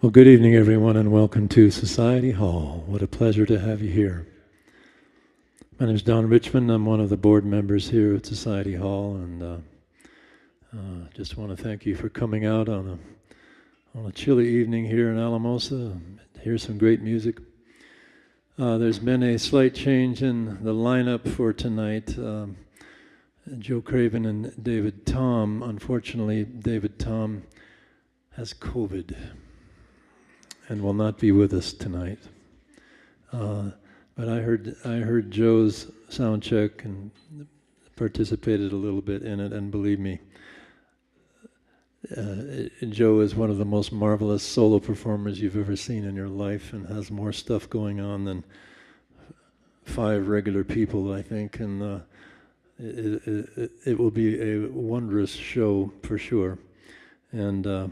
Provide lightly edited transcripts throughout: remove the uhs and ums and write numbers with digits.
Well, good evening, everyone, and welcome to Society Hall. What a pleasure to have you here. My name is Don Richmond. I'm one of the board members here at Society Hall, and just want to thank you for coming out on a chilly evening here in Alamosa. Hear some great music. There's been a slight change in the lineup for tonight. Joe Craven and David Thom. Unfortunately, David Thom has COVID and will not be with us tonight. But I heard Joe's sound check and participated a little bit in it, and believe me, Joe is one of the most marvelous solo performers you've ever seen in your life, and has more stuff going on than 5 regular people, I think, and it will be a wondrous show for sure. And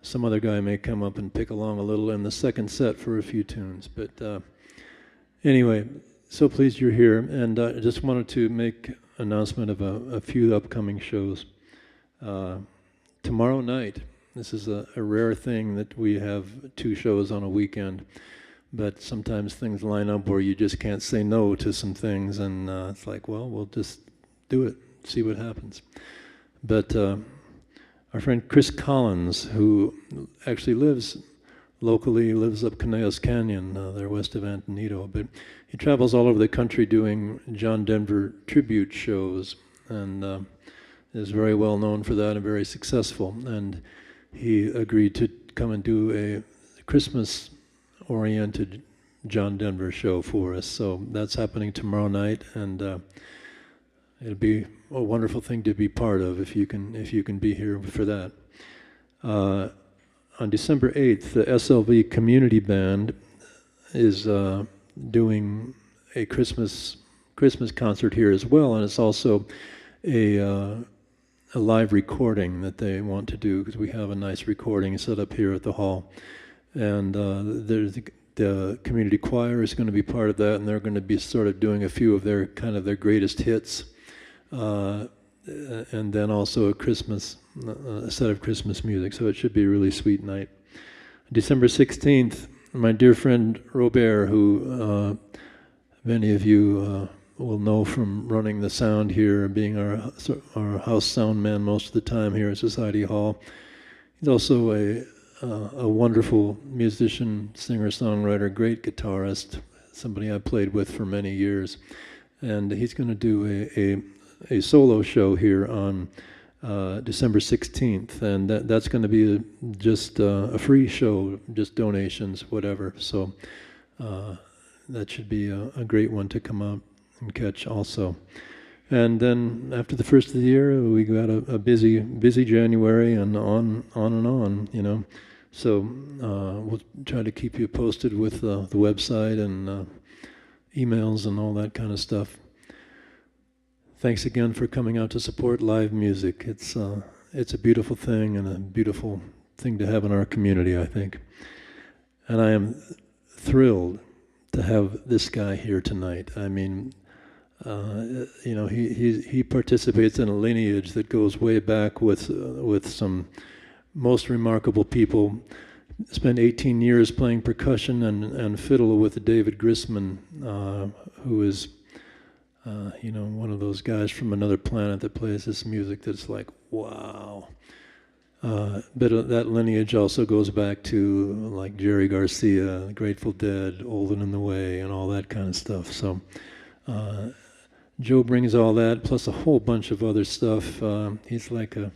some other guy may come up and pick along a little in the second set for a few tunes. But anyway, so pleased you're here. And I just wanted to make an announcement of a few upcoming shows. Tomorrow night, this is a rare thing that we have 2 shows on a weekend. But sometimes things line up where you just can't say no to some things. And it's like, well, we'll just do it, see what happens. But our friend Chris Collins, who actually lives locally, lives up Conejos Canyon, they're west of Antonito, but he travels all over the country doing John Denver tribute shows, and is very well known for that and very successful. And he agreed to come and do a Christmas-oriented John Denver show for us. So that's happening tomorrow night, and it'll be a wonderful thing to be part of if you can be here for that. On December 8th, the SLV Community Band is doing a Christmas concert here as well, and it's also a live recording that they want to do, because we have a nice recording set up here at the hall. And there's the community choir is going to be part of that, and they're going to be sort of doing a few of their greatest hits. And then also a set of Christmas music, so it should be a really sweet night. December 16th, my dear friend Robert, who many of you will know from running the sound here, being our house sound man most of the time here at Society Hall. He's also a wonderful musician, singer-songwriter, great guitarist, somebody I played with for many years. And he's going to do a solo show here on December 16th, and that's going to be just a free show, just donations, whatever. So that should be a great one to come out and catch also. And then after the first of the year, we got a busy January, and on, you know. So we'll try to keep you posted with the website and emails and all that kind of stuff. Thanks again for coming out to support live music. It's a beautiful thing, and a beautiful thing to have in our community, I think. And I am thrilled to have this guy here tonight. I mean, you know, he participates in a lineage that goes way back with some most remarkable people. Spent 18 years playing percussion and fiddle with David Grisman, who is you know, one of those guys from another planet that plays this music that's like, wow. But that lineage also goes back to like Jerry Garcia, Grateful Dead, Old and in the Way, and all that kind of stuff. So Joe brings all that, plus a whole bunch of other stuff. He's like a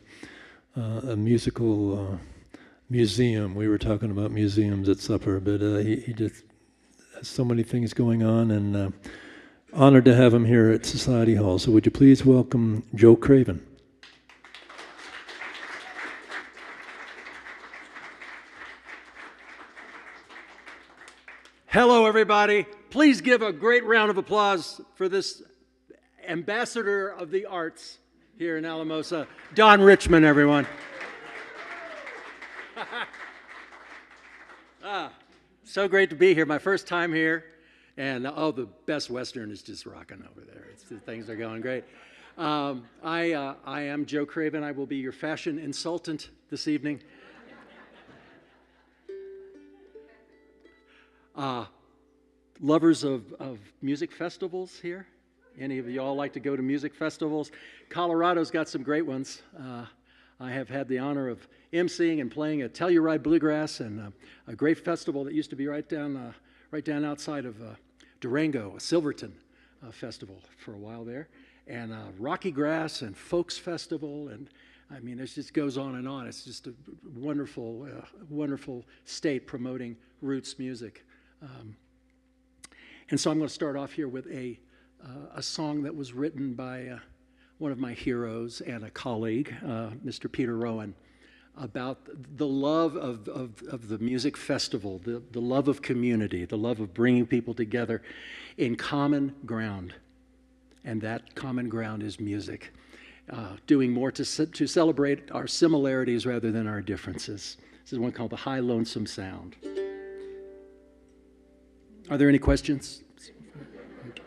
musical museum. We were talking about museums at supper, but he just has so many things going on, and honored to have him here at Society Hall. So would you please welcome Joe Craven. Hello, everybody. Please give a great round of applause for this ambassador of the arts here in Alamosa, Don Richmond, everyone. So great to be here. My first time here. And the Best Western is just rocking over there. Things are going great. I am Joe Craven. I will be your fashion consultant this evening. Lovers of music festivals here? Any of y'all like to go to music festivals? Colorado's got some great ones. I have had the honor of emceeing and playing at Telluride Bluegrass, and a great festival that used to be right down outside of Durango, a Silverton festival for a while there, and Rocky Grass and Folks Festival, and I mean, it just goes on and on. It's just a wonderful, wonderful state promoting roots music. And so I'm going to start off here with a song that was written by one of my heroes and a colleague, Mr. Peter Rowan, about the love of the music festival, the love of community, the love of bringing people together in common ground. And that common ground is music. Doing more to celebrate our similarities rather than our differences. This is one called The High Lonesome Sound. Are there any questions?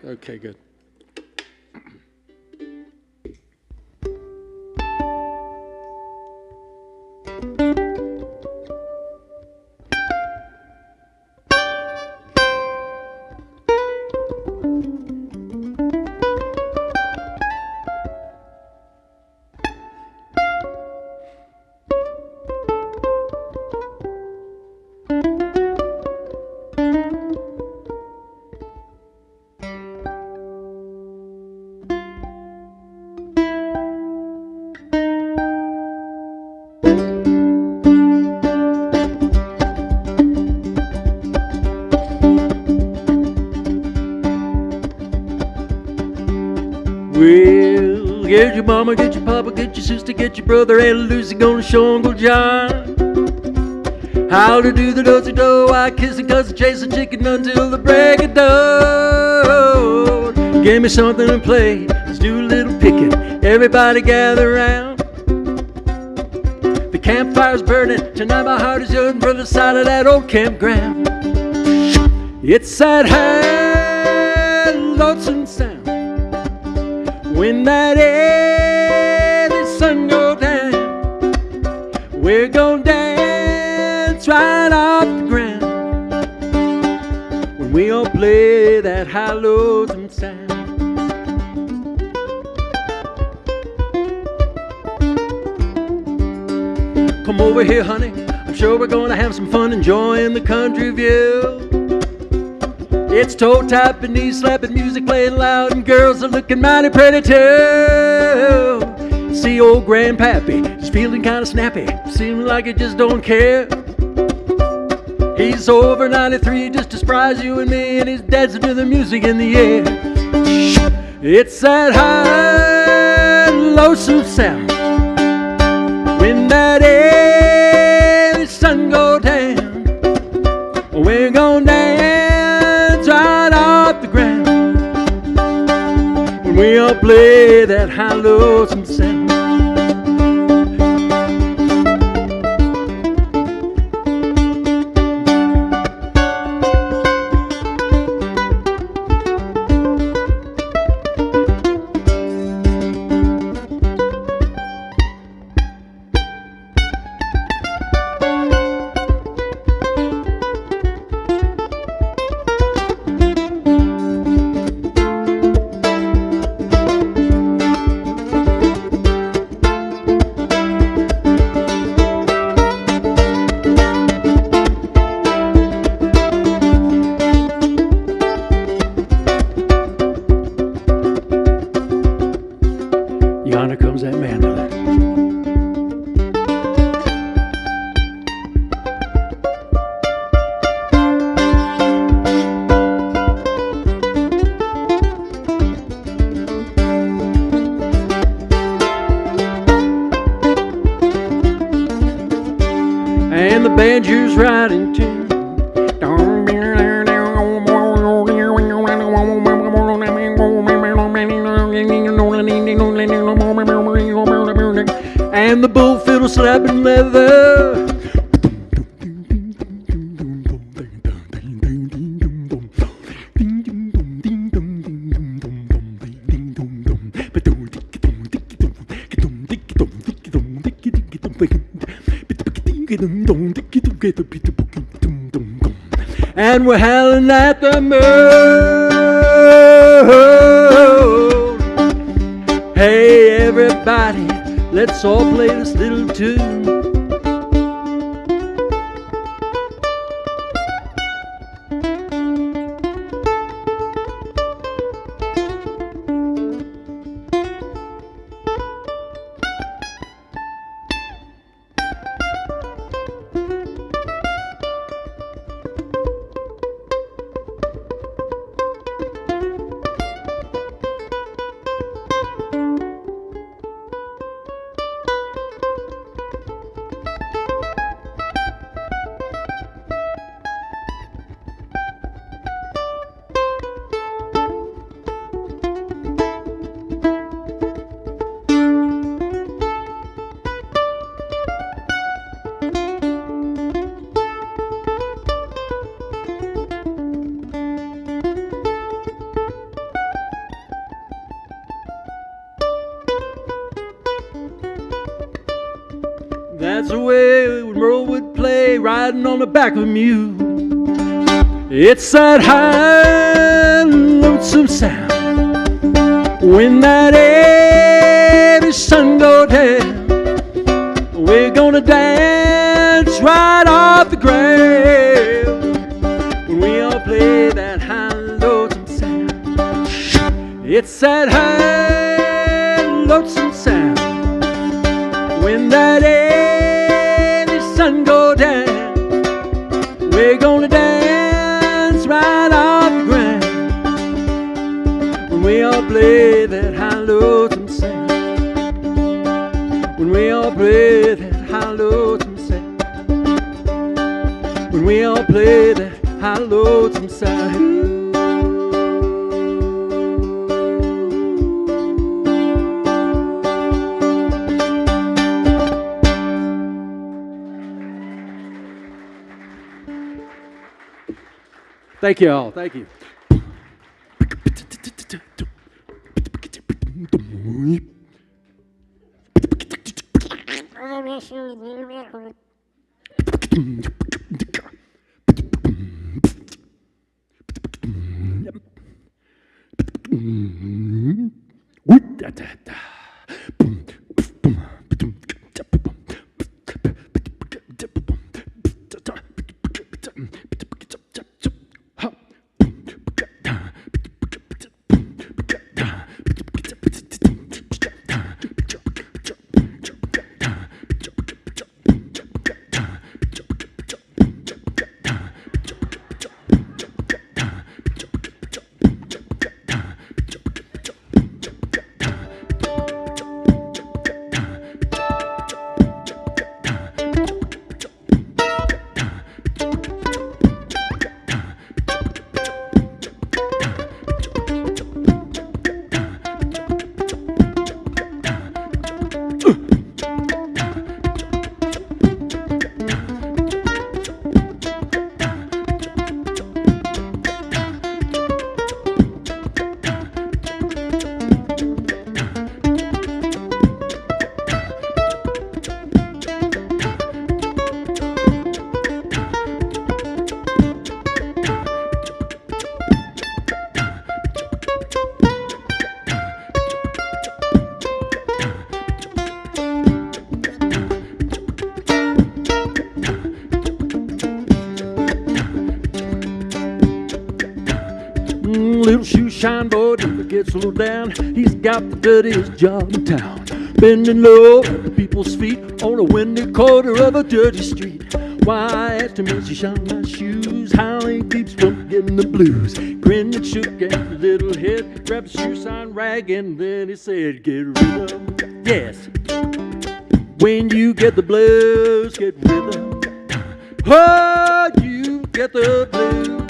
Okay, good. Well, get your mama, get your papa, get your sister, get your brother, and Lucy gonna show Uncle John how to do the do-si-do. I kiss a cousin, chase a chicken until the break of dawn. Give me something to play, let's do a little picking. Everybody gather round. The campfire's burning, tonight my heart is yearning for the side of that old campground. It's that high, lonesome sound when that early sun goes down. We're gonna dance right off the ground when we all play that high lonesome sound. Come over here, honey, I'm sure we're gonna have some fun enjoying the country view. It's toe tapping, knee slapping, music playing loud, and girls are looking mighty pretty too. See old Grandpappy, he's feeling kind of snappy, seems like he just don't care. He's over 93, just as spry as you and me, and he's dancing to the music in the air. It's that high, lonesome sound when that early sun goes down. We're gonna dance right off the ground when we all play that high lonesome sound. Yonder comes that mandolin. And the banjo's right in tune. And the bull fiddle slapping leather. and we're howling at the moon. Hey everybody, let's all play this little tune. That's the way Merle would play, riding on the back of a mule. It's that high, lonesome sound when that heavy sun goes down. We're gonna dance right off the ground when we all play that high, lonesome sound. It's that high, lonesome sound when that heavy sun go down. We're gonna dance right off the ground when we all play that high, lonesome sound. When we all play that high, lonesome sound. When we all play that high, lonesome sound. Thank you all. Thank you. Little shoe shine boy never gets a little down. He's got the dirtiest job in town, bending low at the people's feet on a windy corner of a dirty street. Why, I asked him as he shined my shoes how he keeps from getting the blues. Grinned and shook his little head, grabbed the shoe shine rag, and then he said, "Get rhythm, yes. When you get the blues, get rhythm. Oh, you get the blues.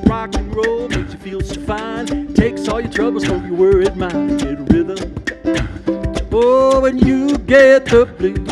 Rock and roll makes you feel so fine. Takes all your troubles from your worried mind. Get rhythm. Oh, when you get the blues."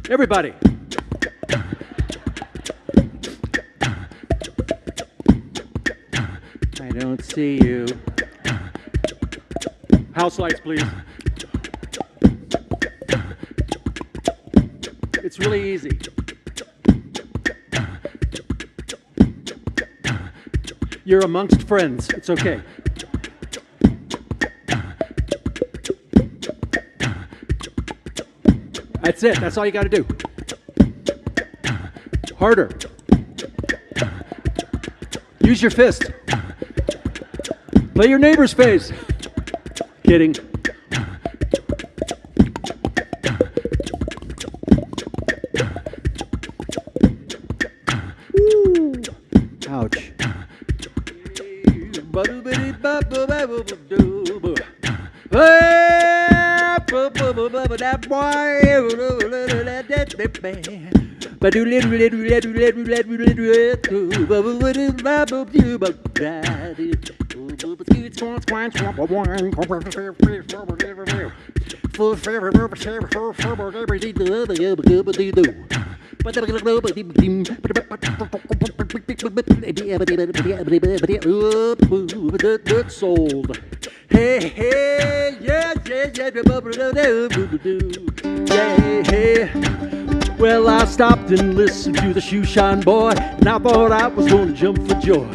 Everybody. I don't see you. House lights, please. It's really easy. You're amongst friends. It's okay. That's it. That's all you got to do. Harder. Use your fist. Play your neighbor's face. Kidding. Woo. Ouch. That sold. Hey, hey, yeah, yeah, yeah, yeah, hey. Well, I stopped and listened to the shoe shine boy, and I thought I was gonna jump for joy.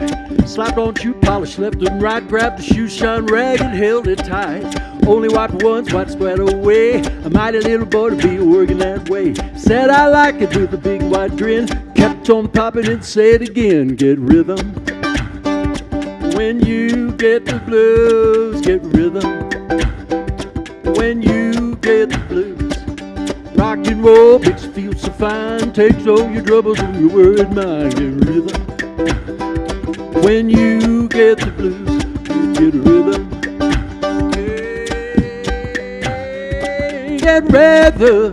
Slapped on shoe polish left and right, grabbed the shoe shine rag and held it tight. Only wiped once, wiped spread away. A mighty little boy to be working that way. Said I like it with a big wide grin. Kept on popping and said again, get rhythm. When you get the blues, get rhythm. When you get the blues, rock and roll makes you feel so fine. Takes all your troubles and your worried mind. Get rhythm. When you get the blues, you get rhythm. Get rhythm.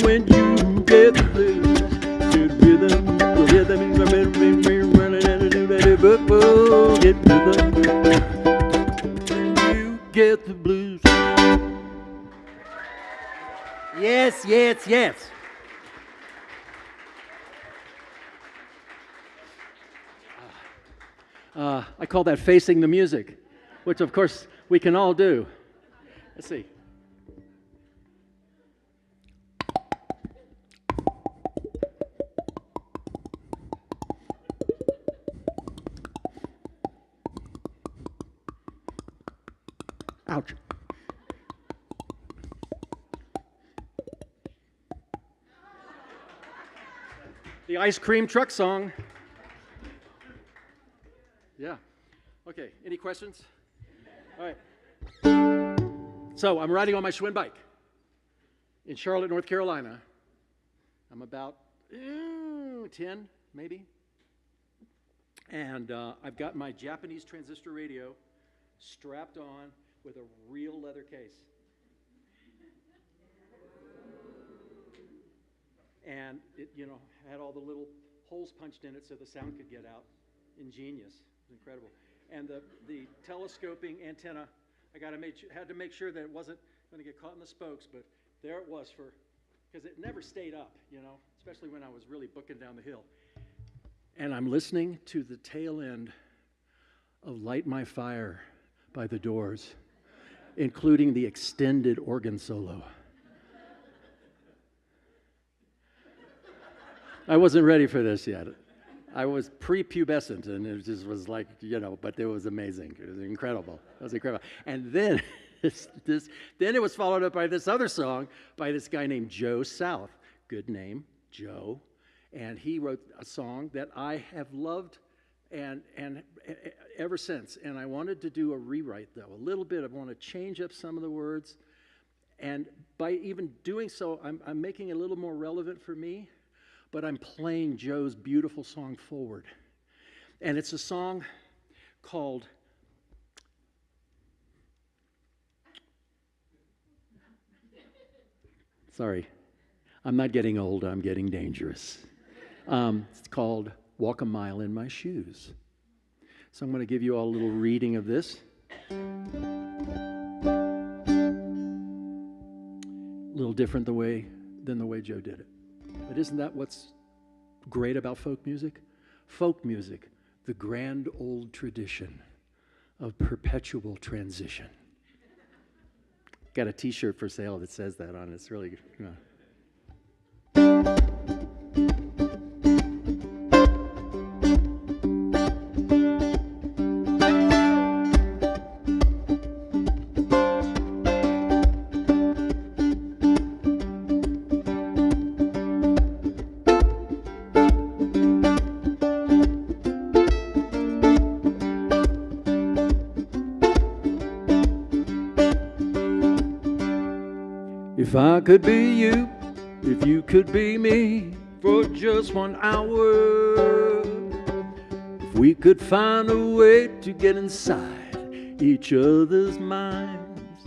When you get the blues, get rhythm. Rhythm. Get rhythm. When you get the blues. Yes, yes, yes. I call that facing the music, which of course we can all do. Let's see. Ouch. The ice cream truck song. Yeah. Okay, any questions? All right. So I'm riding on my Schwinn bike in Charlotte, North Carolina. I'm about 10, maybe. And I've got my Japanese transistor radio strapped on with a real leather case. And it, had all the little holes punched in it so the sound could get out. Ingenious. It was incredible. And the telescoping antenna, had to make sure that it wasn't going to get caught in the spokes, but there it was because it never stayed up, especially when I was really booking down the hill. And I'm listening to the tail end of Light My Fire by the Doors, including the extended organ solo. I wasn't ready for this yet. I was prepubescent, and it just was like, but it was amazing. It was incredible. It was incredible. And then, then it was followed up by this other song by this guy named Joe South. Good name, Joe. And he wrote a song that I have loved and ever since. And I wanted to do a rewrite, though, a little bit. I want to change up some of the words. And by even doing so, I'm making it a little more relevant for me. But I'm playing Joe's beautiful song forward. And it's a song called Sorry, I'm not getting old, I'm getting dangerous. It's called Walk a Mile in My Shoes. So I'm going to give you all a little reading of this. A little different the way than the way Joe did it. But isn't that what's great about folk music? Folk music, the grand old tradition of perpetual transition. Got a t-shirt for sale that says that on it. It's really good. Yeah. If I could be you, if you could be me, for just 1 hour, if we could find a way to get inside each other's minds,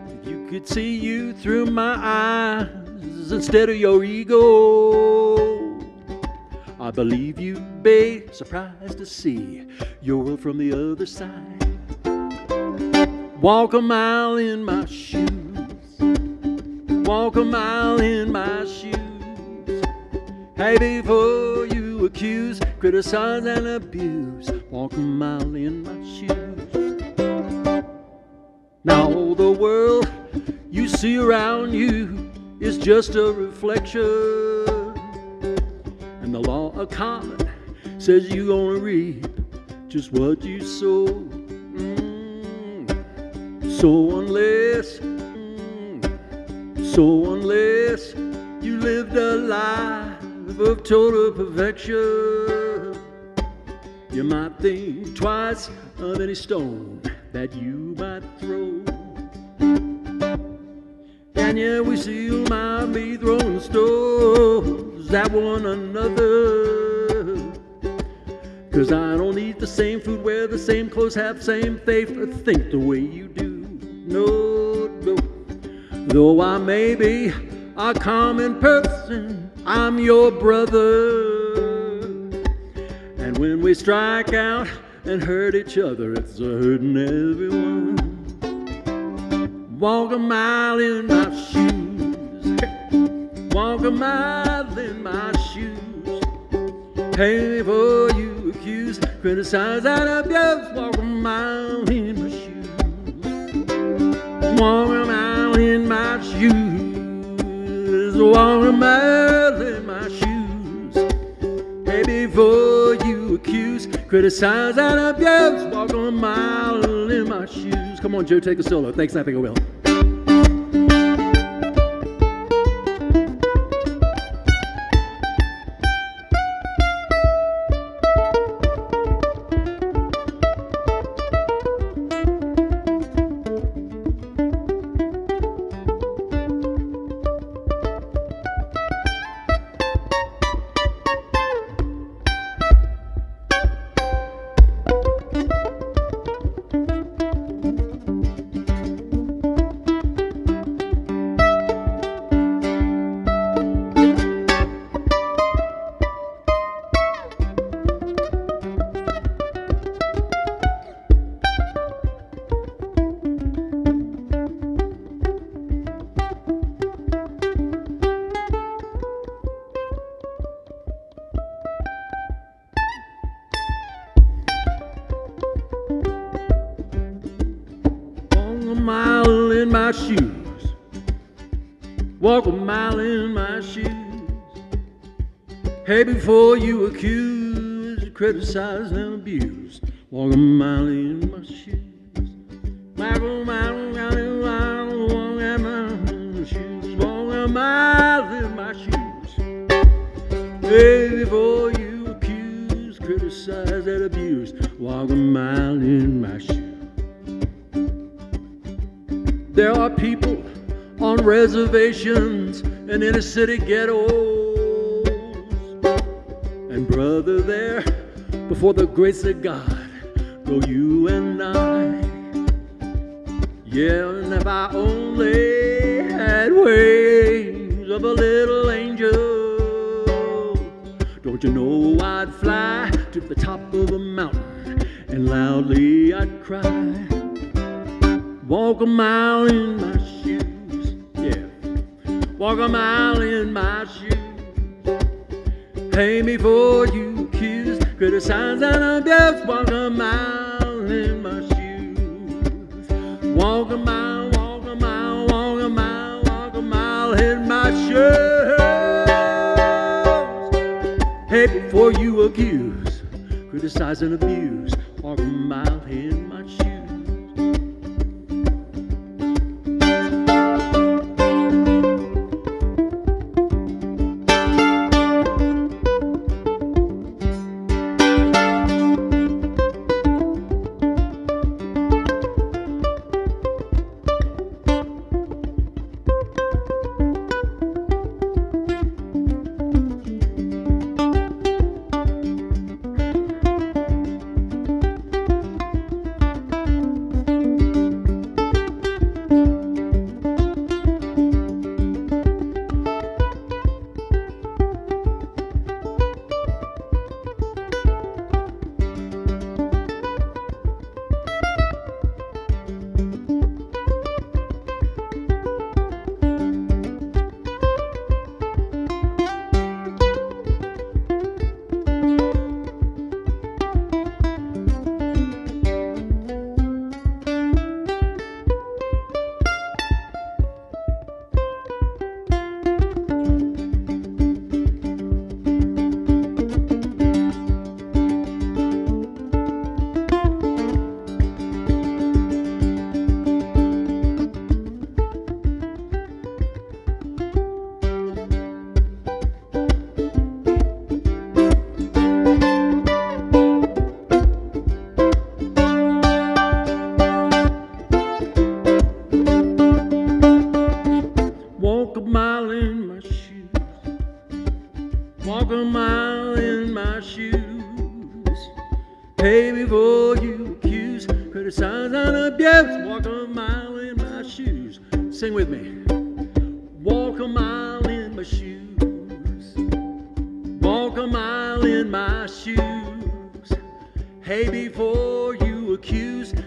if you could see you through my eyes instead of your ego, I believe you'd be surprised to see your world from the other side. Walk a mile in my shoes, walk a mile in my shoes. Hey, before you accuse, criticize and abuse, walk a mile in my shoes. Now all the world you see around you is just a reflection, and the law of karma says you gonna reap just what you sow. So unless you lived a life of total perfection, you might think twice of any stone that you might throw. And yeah, we still might be throwing stones at one another, 'cause I don't eat the same food, wear the same clothes, have the same faith, or think the way you do. No, no. Though I may be a common person, I'm your brother. And when we strike out and hurt each other, it's a hurting everyone. Walk a mile in my shoes, walk a mile in my shoes. Hey, before you accuse, criticize and abuse, walk a mile in my shoes. Walk a mile in my shoes, walk a mile in my shoes. Hey, before you accuse, criticize and abuse, walk a mile in my shoes. Come on, Joe, take a solo. Thanks, I think I will. Shoes, walk a mile in my shoes. Hey, before you accuse, criticize and abuse, walk a mile in my shoes. Walk a mile in my shoes, walk a mile in my shoes. Hey, before you accuse, criticize and abuse, walk a mile in my shoes. There are people on reservations and inner city ghettos, and brother, there before the grace of God go you and I. Yeah, and if I only had wings of a little angel, don't you know I'd fly to the top of a mountain and loudly I'd cry. Walk a mile in my shoes, yeah. walk a mile in my shoes. Pay me for you accuse, criticize and abuse, walk a mile in my shoes. Walk a mile, walk a mile, walk a mile, walk a mile in my shoes. Hey, before you accuse, criticize and abuse, walk a mile in my shoes.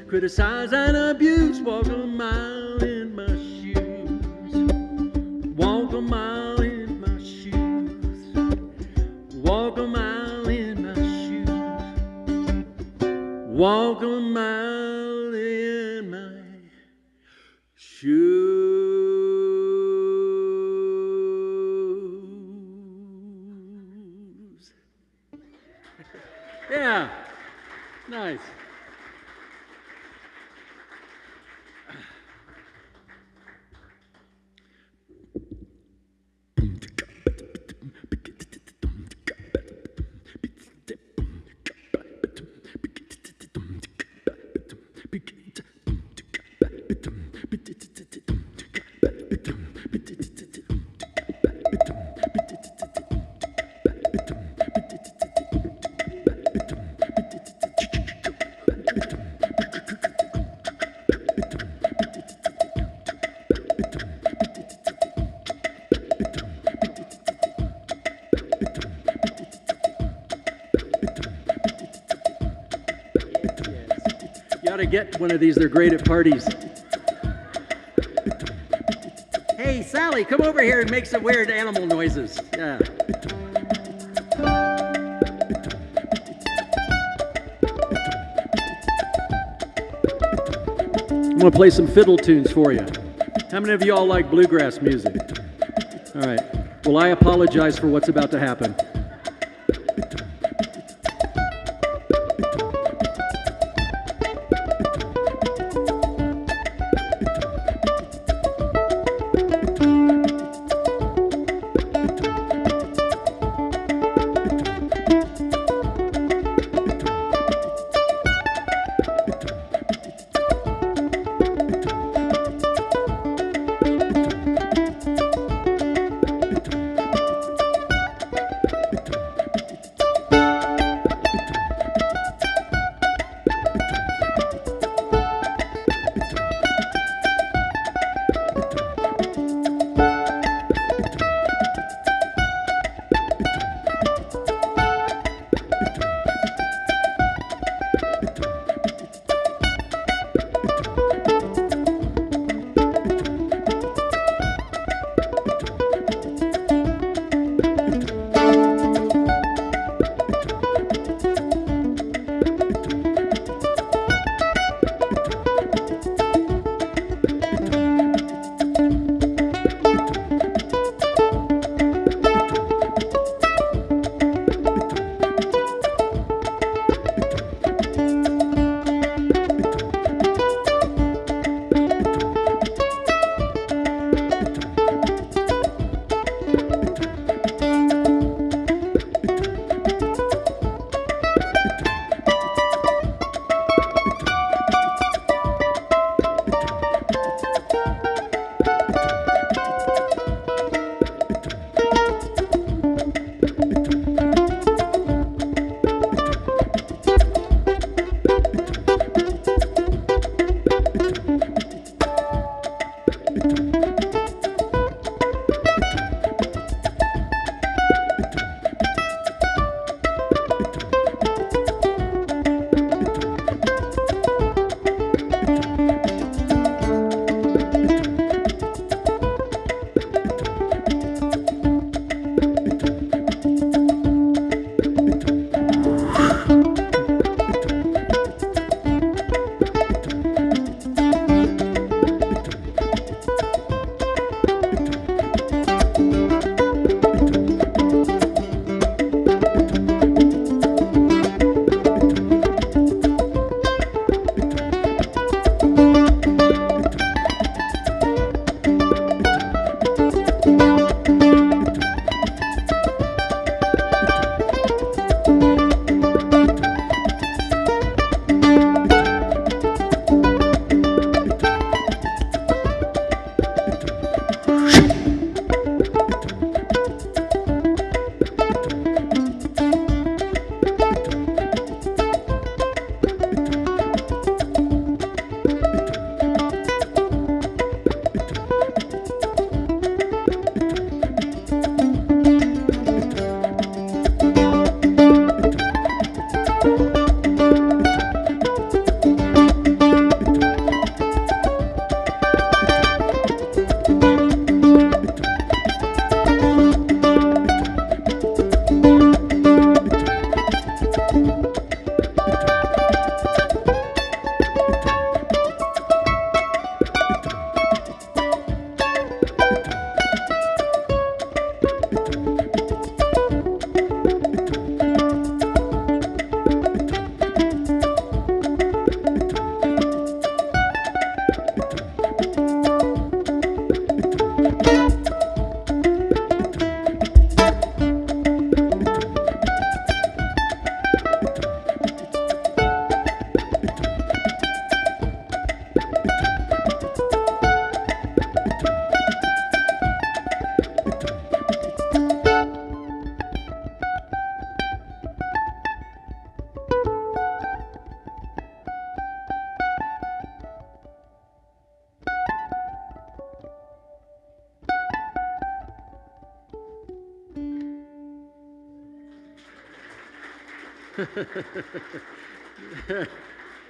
Criticize and abuse, walk a mile in my shoes. Walk a mile in my shoes. Walk a mile in my shoes. Walk a mile in my shoes. Yeah, nice. To get one of these, they're great at parties. Hey, Sally, come over here and make some weird animal noises. Yeah. I'm going to play some fiddle tunes for you. How many of you all like bluegrass music? All right. Well, I apologize for what's about to happen.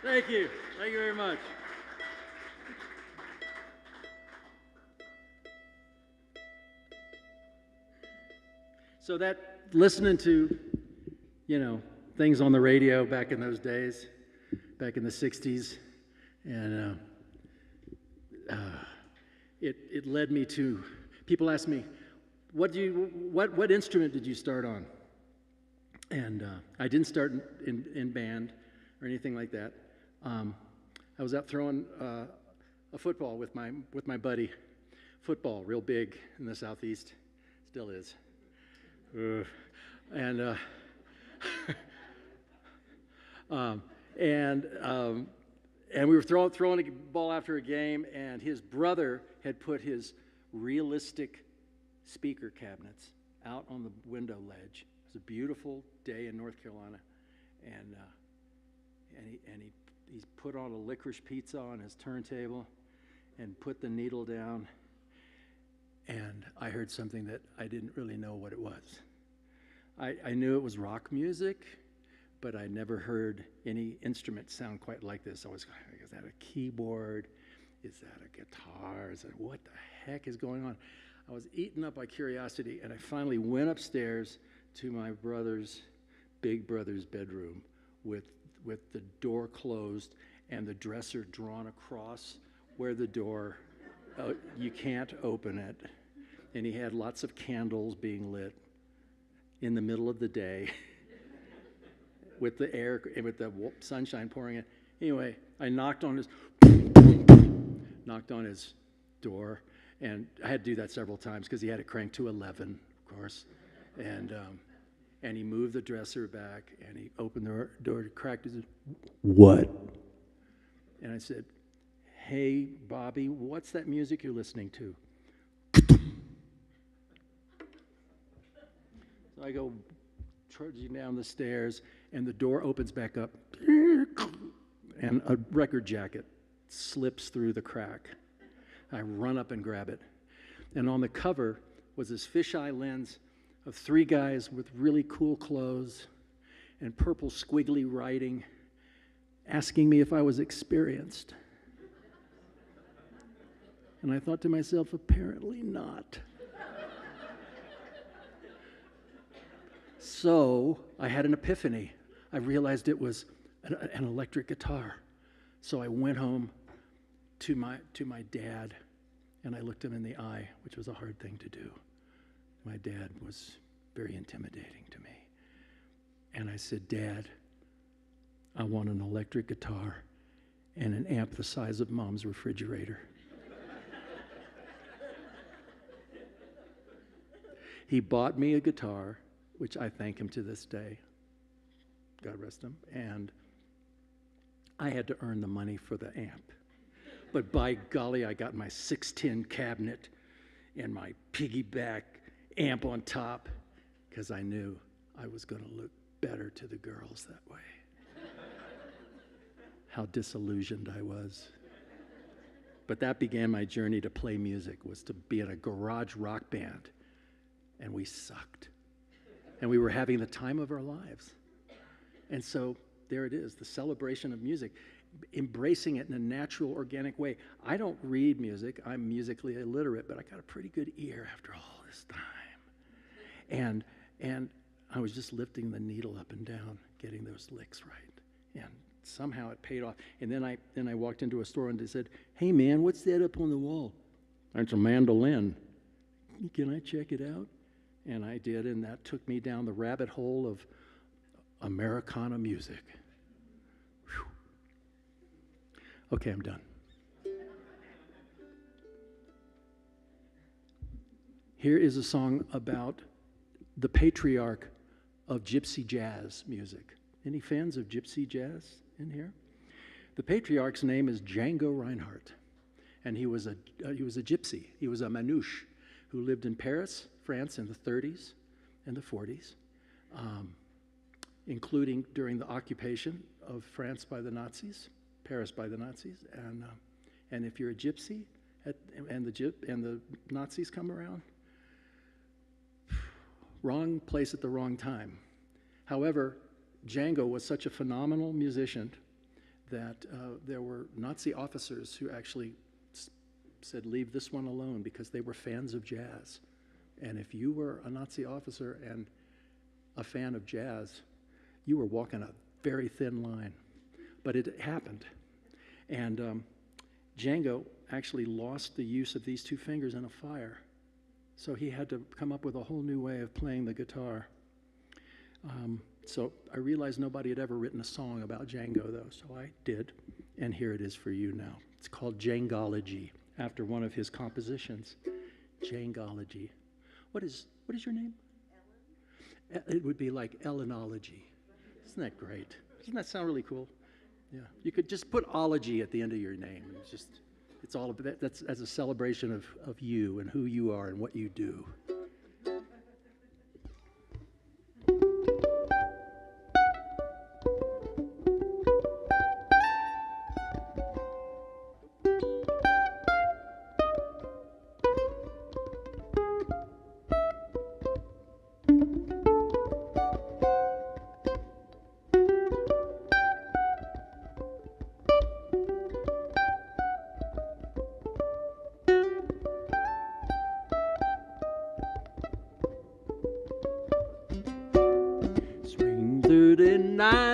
Thank you. Thank you very much. So that listening to, things on the radio back in those days, back in the 60s, and it led me to, people ask me, what instrument did you start on? And I didn't start in band or anything like that. I was out throwing a football with my buddy. Football, real big in the Southeast, still is. And we were throwing a ball after a game, and his brother had put his realistic speaker cabinets out on the window ledge. It was a beautiful day in North Carolina, and he put on a licorice pizza on his turntable and put the needle down, and I heard something that I didn't really know what it was. I knew it was rock music, but I never heard any instrument sound quite like this. I was going, is that a keyboard? Is that a guitar? What the heck is going on? I was eaten up by curiosity, and I finally went upstairs to my big brother's bedroom with the door closed and the dresser drawn across where the door, you can't open it. And he had lots of candles being lit in the middle of the day with the sunshine pouring in. Anyway, I knocked on his door, and I had to do that several times because he had it cranked to 11, of course. And he moved the dresser back, and he opened the door, cracked his, what? And I said, hey, Bobby, what's that music you're listening to? So I go trudging down the stairs, and the door opens back up, and a record jacket slips through the crack. I run up and grab it. And on the cover was this fisheye lens of 3 guys with really cool clothes and purple squiggly writing, asking me if I was experienced. And I thought to myself, apparently not. So I had an epiphany. I realized it was an electric guitar. So I went home to my dad, and I looked him in the eye, which was a hard thing to do. My dad was very intimidating to me. And I said, Dad, I want an electric guitar and an amp the size of Mom's refrigerator. He bought me a guitar, which I thank him to this day. God rest him. And I had to earn the money for the amp. But by golly, I got my 610 cabinet and my piggyback amp on top because I knew I was going to look better to the girls that way. How disillusioned I was. But that began my journey to play music, was to be in a garage rock band. And we sucked. And we were having the time of our lives. And so there it is, the celebration of music, embracing it in a natural, organic way. I don't read music. I'm musically illiterate, but I got a pretty good ear after all this time. And I was just lifting the needle up and down, getting those licks right. And somehow it paid off. And then I walked into a store and they said, hey man, what's that up on the wall? It's a mandolin. Can I check it out? And I did, and that took me down the rabbit hole of Americana music. Whew. Okay, I'm done. Here is a song about the patriarch of gypsy jazz music. Any fans of gypsy jazz in here? The patriarch's name is Django Reinhardt, and he was a gypsy. He was a manouche who lived in Paris, France in the 30s and the 40s, including during the occupation of France by the Nazis, Paris by the Nazis. And if you're a gypsy and the Nazis come around, wrong place at the wrong time. However, Django was such a phenomenal musician that there were Nazi officers who actually said, leave this one alone, because they were fans of jazz. And if you were a Nazi officer and a fan of jazz, you were walking a very thin line. But it happened. And Django actually lost the use of these two fingers in a fire. So he had to come up with a whole new way of playing the guitar. So I realized nobody had ever written a song about Django, though, so I did. And here it is for you now. It's called Djangology, after one of his compositions. Djangology. What is your name? Ellen. It would be like Ellenology. Isn't that great? Doesn't that sound really cool? Yeah. You could just put ology at the end of your name. It's all about that. That's as a celebration of you and who you are and what you do.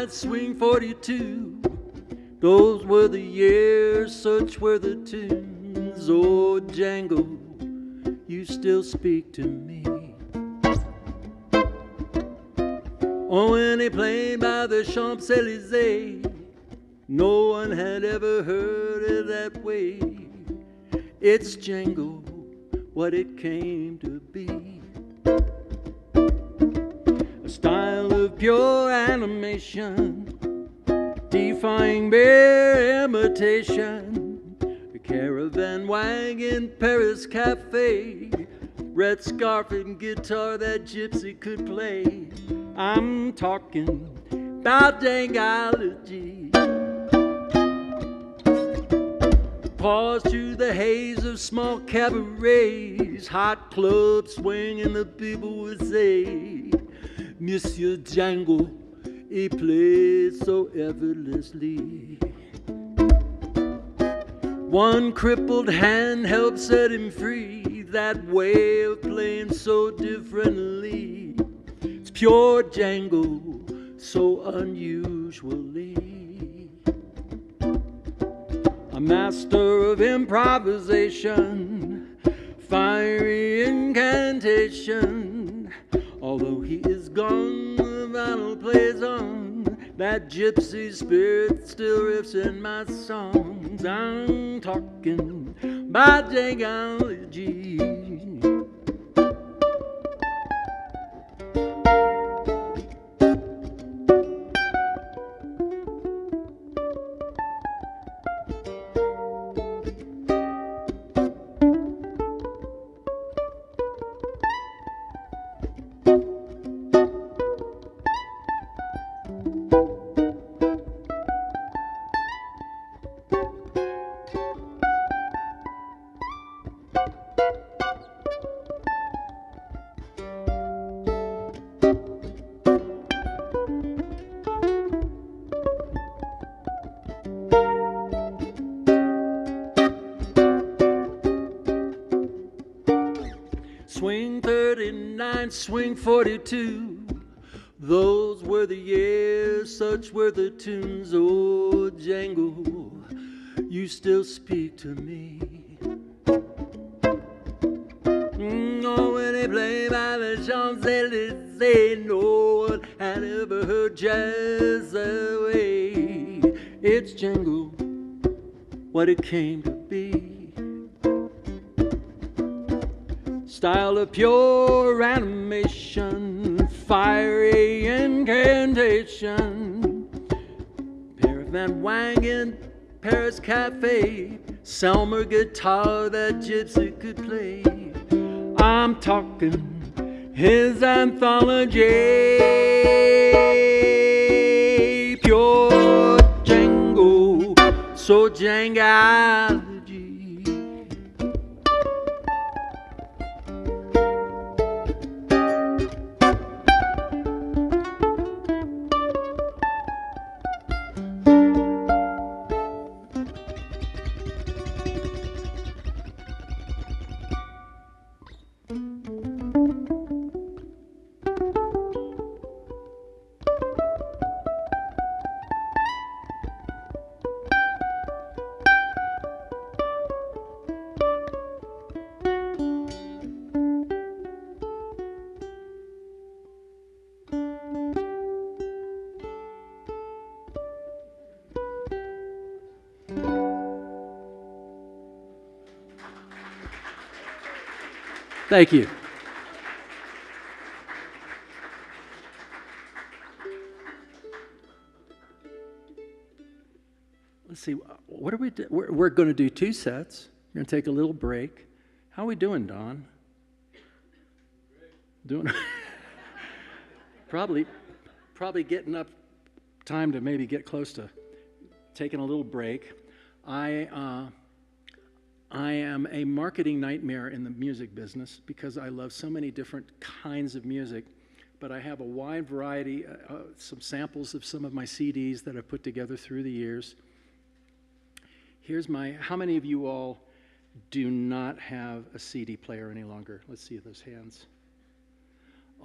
Swing 42, those were the years, such were the tunes. Oh, Django, you still speak to me. Oh, when they played by the Champs-Élysées, no one had ever heard it that way. It's Django, what it came to be. A style of pure animation, defying bare imitation. A caravan wagon, Paris cafe, red scarf and guitar that gypsy could play. I'm talking about Djangology. Pause to the haze of small cabarets, hot clubs swinging, the people would say, Monsieur Django, he plays so effortlessly. One crippled hand helped set him free, that way of playing so differently. It's pure Django, so unusually. A master of improvisation, fiery incantation. Although he is gone, the vinyl plays on. That gypsy spirit still riffs in my songs. I'm talking about Djangology. Swing 39, swing 42, those were the years, such were the tunes. Oh, Django, you still speak to me. Oh, when they play by the Champs-Élysées, no one had ever heard jazz that way. It's Django, what it came to be. Style of pure animation, fiery incantation. Caravan wagon, Paris cafe, Selmer guitar that gypsy could play. I'm talking his anthology, pure Django, so Djangology. Thank you. Let's see, what are we doing? We're going to do 2 sets. We're going to take a little break. How are we doing, Don? Doing probably getting up time to maybe get close to taking a little break. I am a marketing nightmare in the music business because I love so many different kinds of music, but I have a wide variety, some samples of some of my CDs that I've put together through the years. Here's how many of you all do not have a CD player any longer? Let's see those hands.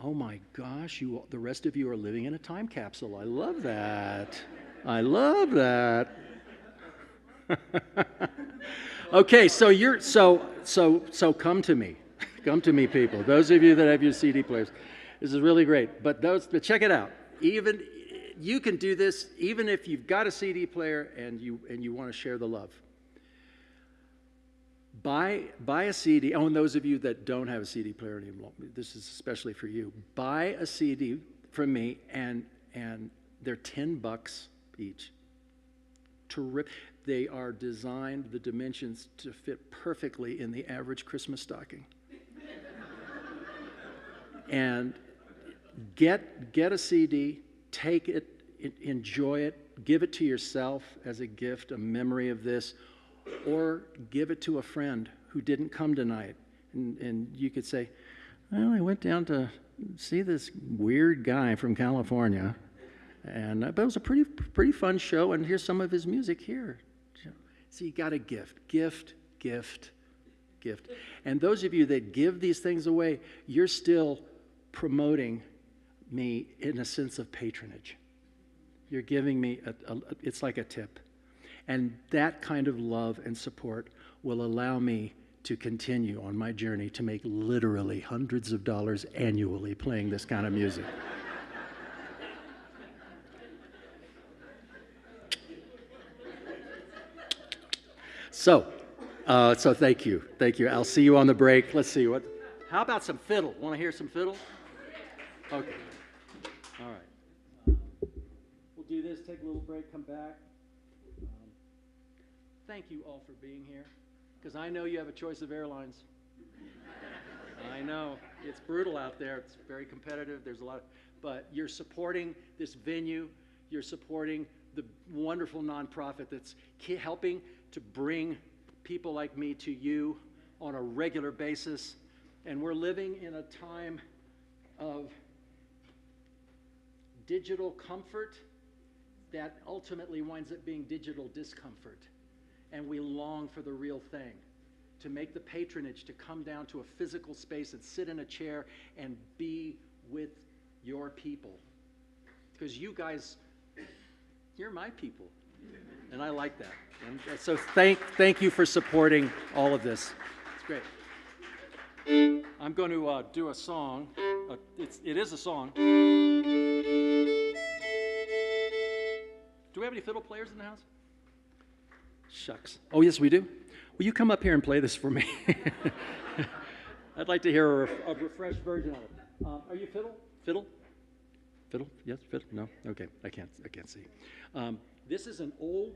Oh my gosh, the rest of you are living in a time capsule. I love that. I love that. Okay, so come to me. Come to me, people. Those of you that have your CD players. This is really great. But check it out. Even you can do this even if you've got a CD player and you want to share the love. Buy a CD. Oh, and those of you that don't have a CD player anymore, this is especially for you. Buy a CD from me, and they're $10 each. Terrific. They are designed, the dimensions, to fit perfectly in the average Christmas stocking. And get a CD, take it, enjoy it, give it to yourself as a gift, a memory of this, or give it to a friend who didn't come tonight. And you could say, well, I went down to see this weird guy from California, and but it was a pretty fun show, and here's some of his music here. So you got a gift. And those of you that give these things away, you're still promoting me in a sense of patronage. You're giving me, it's like a tip. And that kind of love and support will allow me to continue on my journey to make literally hundreds of dollars annually playing this kind of music. So thank you. I'll see you on the break. Let's see how about some fiddle? Want to hear some fiddle? Okay. All right. We'll do this, take a little break, come back. Thank you all for being here, because I know you have a choice of airlines. I know. It's brutal out there. It's very competitive. There's a lot, but you're supporting this venue. You're supporting the wonderful nonprofit that's helping to bring people like me to you on a regular basis. And we're living in a time of digital comfort that ultimately winds up being digital discomfort. And we long for the real thing, to make the patronage, to come down to a physical space and sit in a chair and be with your people. Because you guys, you're my people. And I like that. And so thank you for supporting all of this. It's great. I'm going to do a song. It is a song. Do we have any fiddle players in the house? Shucks. Oh, yes, we do. Will you come up here and play this for me? I'd like to hear a refreshed version of it. Are you fiddle? Fiddle? Fiddle? Yes, fiddle? No? Okay, I can't see. This is an old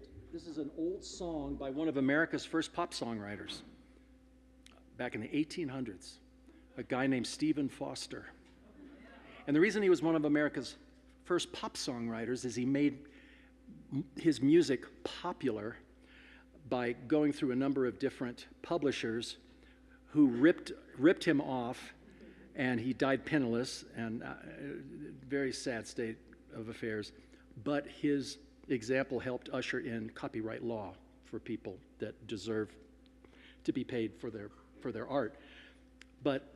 song by one of America's first pop songwriters back in the 1800s, a guy named Stephen Foster. And the reason he was one of America's first pop songwriters is he made his music popular by going through a number of different publishers who ripped him off, and he died penniless, and very sad state of affairs. But his example helped usher in copyright law for people that deserve to be paid for their art. But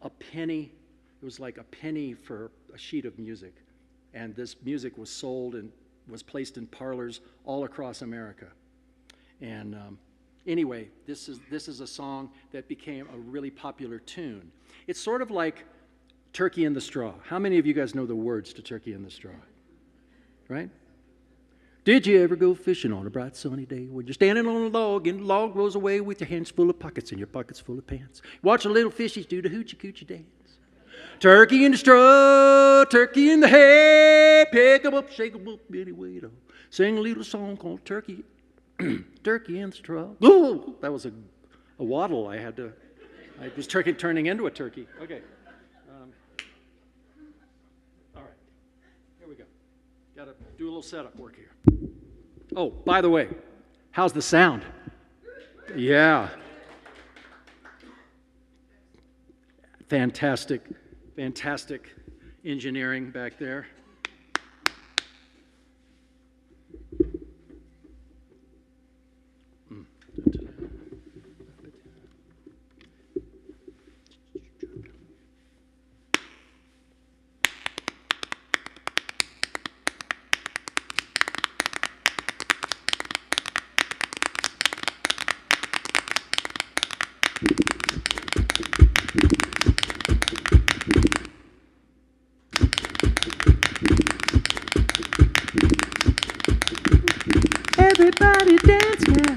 a penny, it was like a penny for a sheet of music, and this music was sold and was placed in parlors all across America. And anyway, this is a song that became a really popular tune. It's sort of like Turkey in the Straw. How many of you guys know the words to Turkey in the Straw? Right? Did you ever go fishing on a bright sunny day when you're standing on a log and the log rolls away with your hands full of pockets and your pockets full of pants? Watch the little fishies do the hoochie coochie dance. Turkey in the straw, turkey in the hay, pick 'em up, shake 'em up, anyway, though. Sing a little song called Turkey, Turkey in the Straw. Ooh, that was a waddle I was turning into a turkey. Okay. All right, here we go. Got to do a little setup work here. Oh, by the way, how's the sound? Yeah. Fantastic engineering back there. Everybody dance now.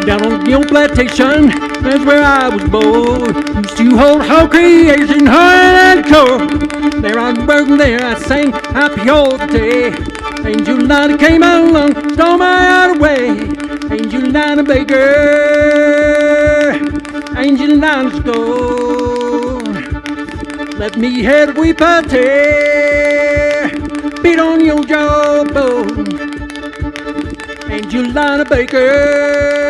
Down on the old plantation, that's where I was born. Used to hold whole creation, heart and core. There on the burden there, I sang happy all the day. Angel Nana came along, stole my heart away. Angel Nana Baker, Angel Nana's gone. Let me hear the weep a tear, beat on your jawbone. Angel Nana Baker,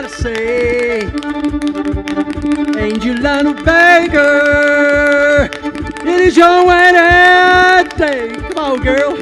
to say, Angelina Baker, it is your wedding day. Come on, girl.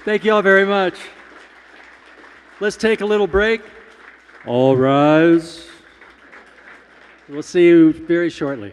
Thank you all very much. Let's take a little break. All rise. We'll see you very shortly.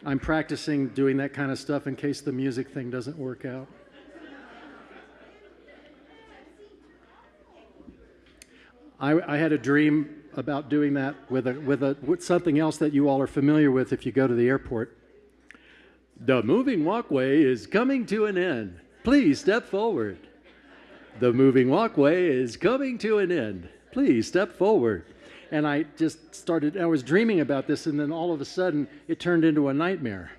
I'm practicing doing that kind of stuff in case the music thing doesn't work out. I had a dream about doing that with something else that you all are familiar with if you go to the airport. The moving walkway is coming to an end. Please step forward. The moving walkway is coming to an end. Please step forward. And I was dreaming about this, and then all of a sudden it turned into a nightmare.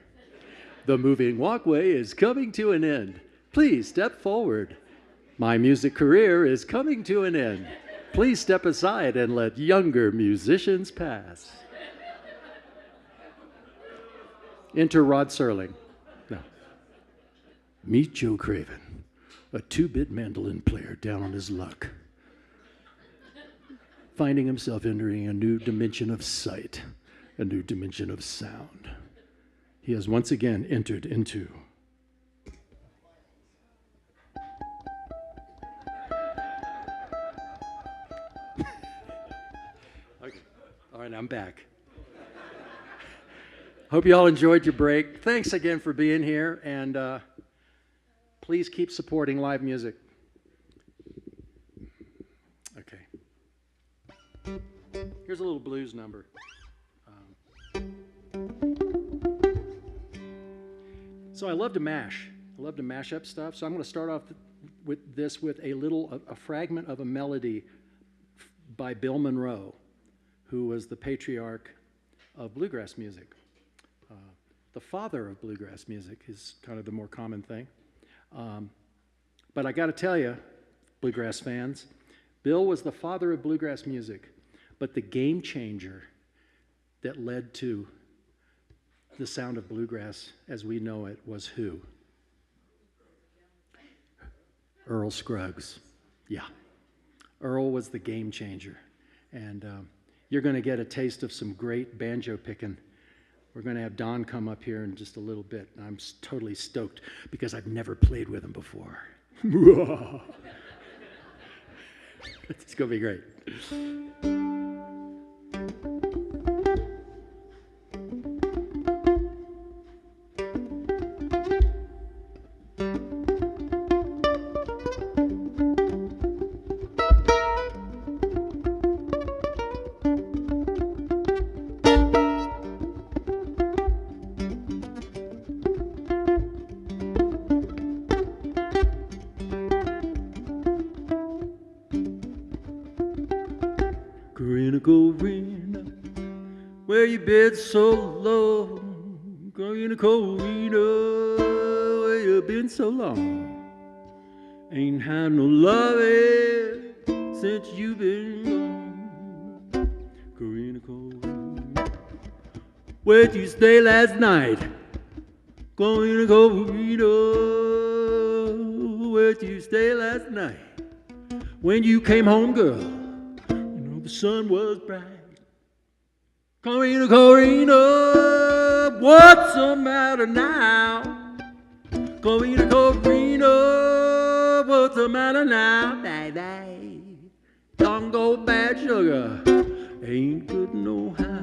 The moving walkway is coming to an end. Please step forward. My music career is coming to an end. Please step aside and let younger musicians pass. Enter Rod Serling. No. Meet Joe Craven, a 2-bit mandolin player down on his luck, finding himself entering a new dimension of sight, a new dimension of sound. He has once again entered into okay. All right, I'm back. Hope you all enjoyed your break. Thanks again for being here, and please keep supporting live music. Okay. Here's a little blues number. So I love to mash. I love to mash up stuff. So I'm going to start off with this with a fragment of a melody by Bill Monroe, who was the patriarch of bluegrass music. The father of bluegrass music is kind of the more common thing. But I got to tell you, bluegrass fans, Bill was the father of bluegrass music, but the game changer that led to the sound of bluegrass as we know it was who? Earl Scruggs. Yeah. Earl was the game changer. And you're going to get a taste of some great banjo picking. We're going to have Don come up here in just a little bit. And I'm totally stoked because I've never played with him before. It's going to be great. Where you been so long, Corina, where you been so long? Ain't had no loving since you been gone. Corina, where'd you stay last night? Corina, where'd you stay last night? When you came home, girl, you know the sun was bright. Corina, what's the matter now? Corina, what's the matter now? Baby, don't go bad sugar, ain't good no how.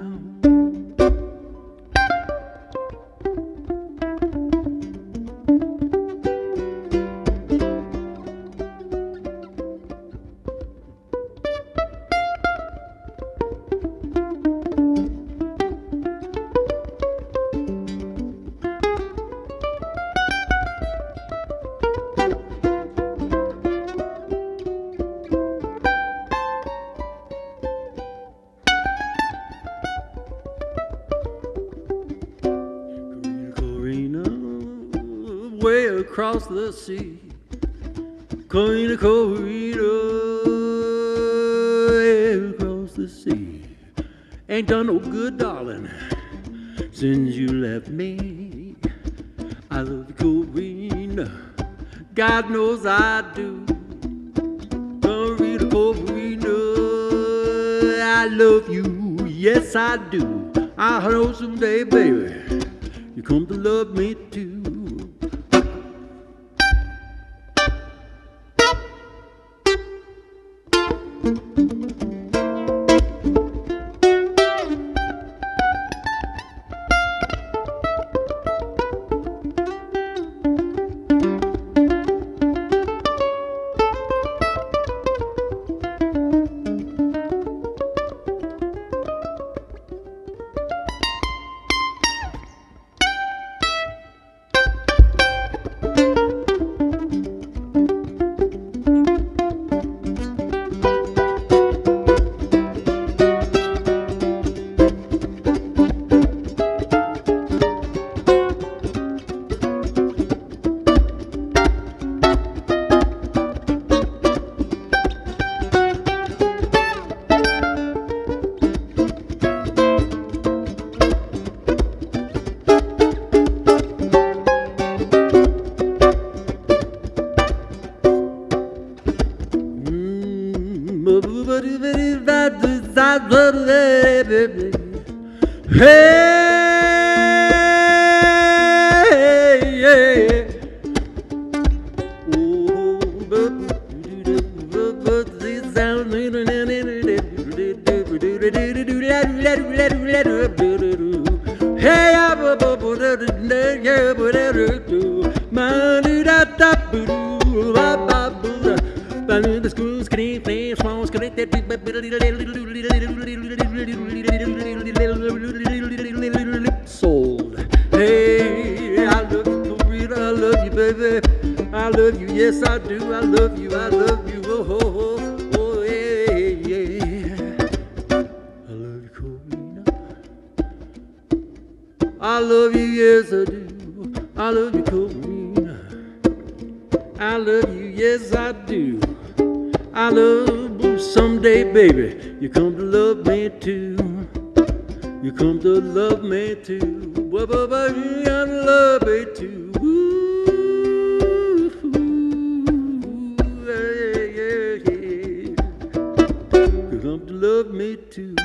Way across the sea, Corina, way across the sea. Ain't done no good, darling, since you left me. I love you, Corina, God knows I do. Corina, I love you, yes I do. I know someday, baby, you come to love me too. Sold. Hey, I love you, Corita, I love you, baby. I love you, yes I do. I love you, I love you. Oh, oh, oh, oh yeah, yeah. I love you, Corita. I love you, yes I do. I love you, Corita. I love you, yes I do. I love you someday, baby. You come to love me too. You come to love me too. You gotta love me too. Ooh, yeah, yeah, yeah. You come to love me too.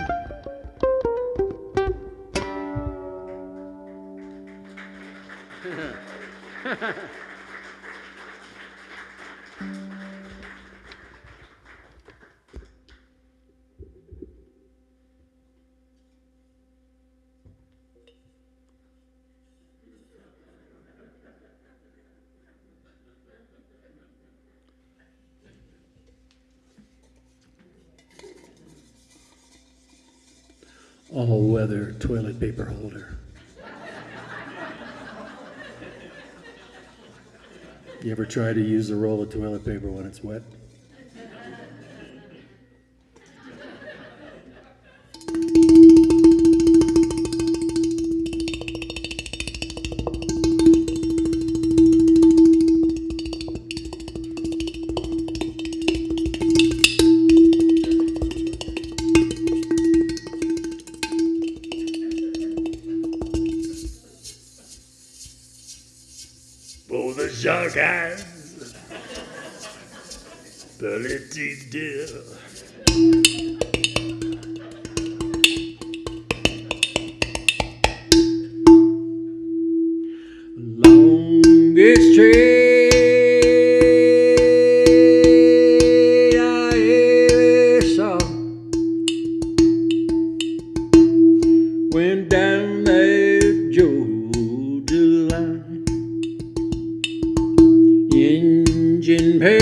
All-weather toilet paper holder. You ever try to use a roll of toilet paper when it's wet? For the shark eyes, pearly teeth dear. Longest train I ever saw went down that Georgia line. Engine pace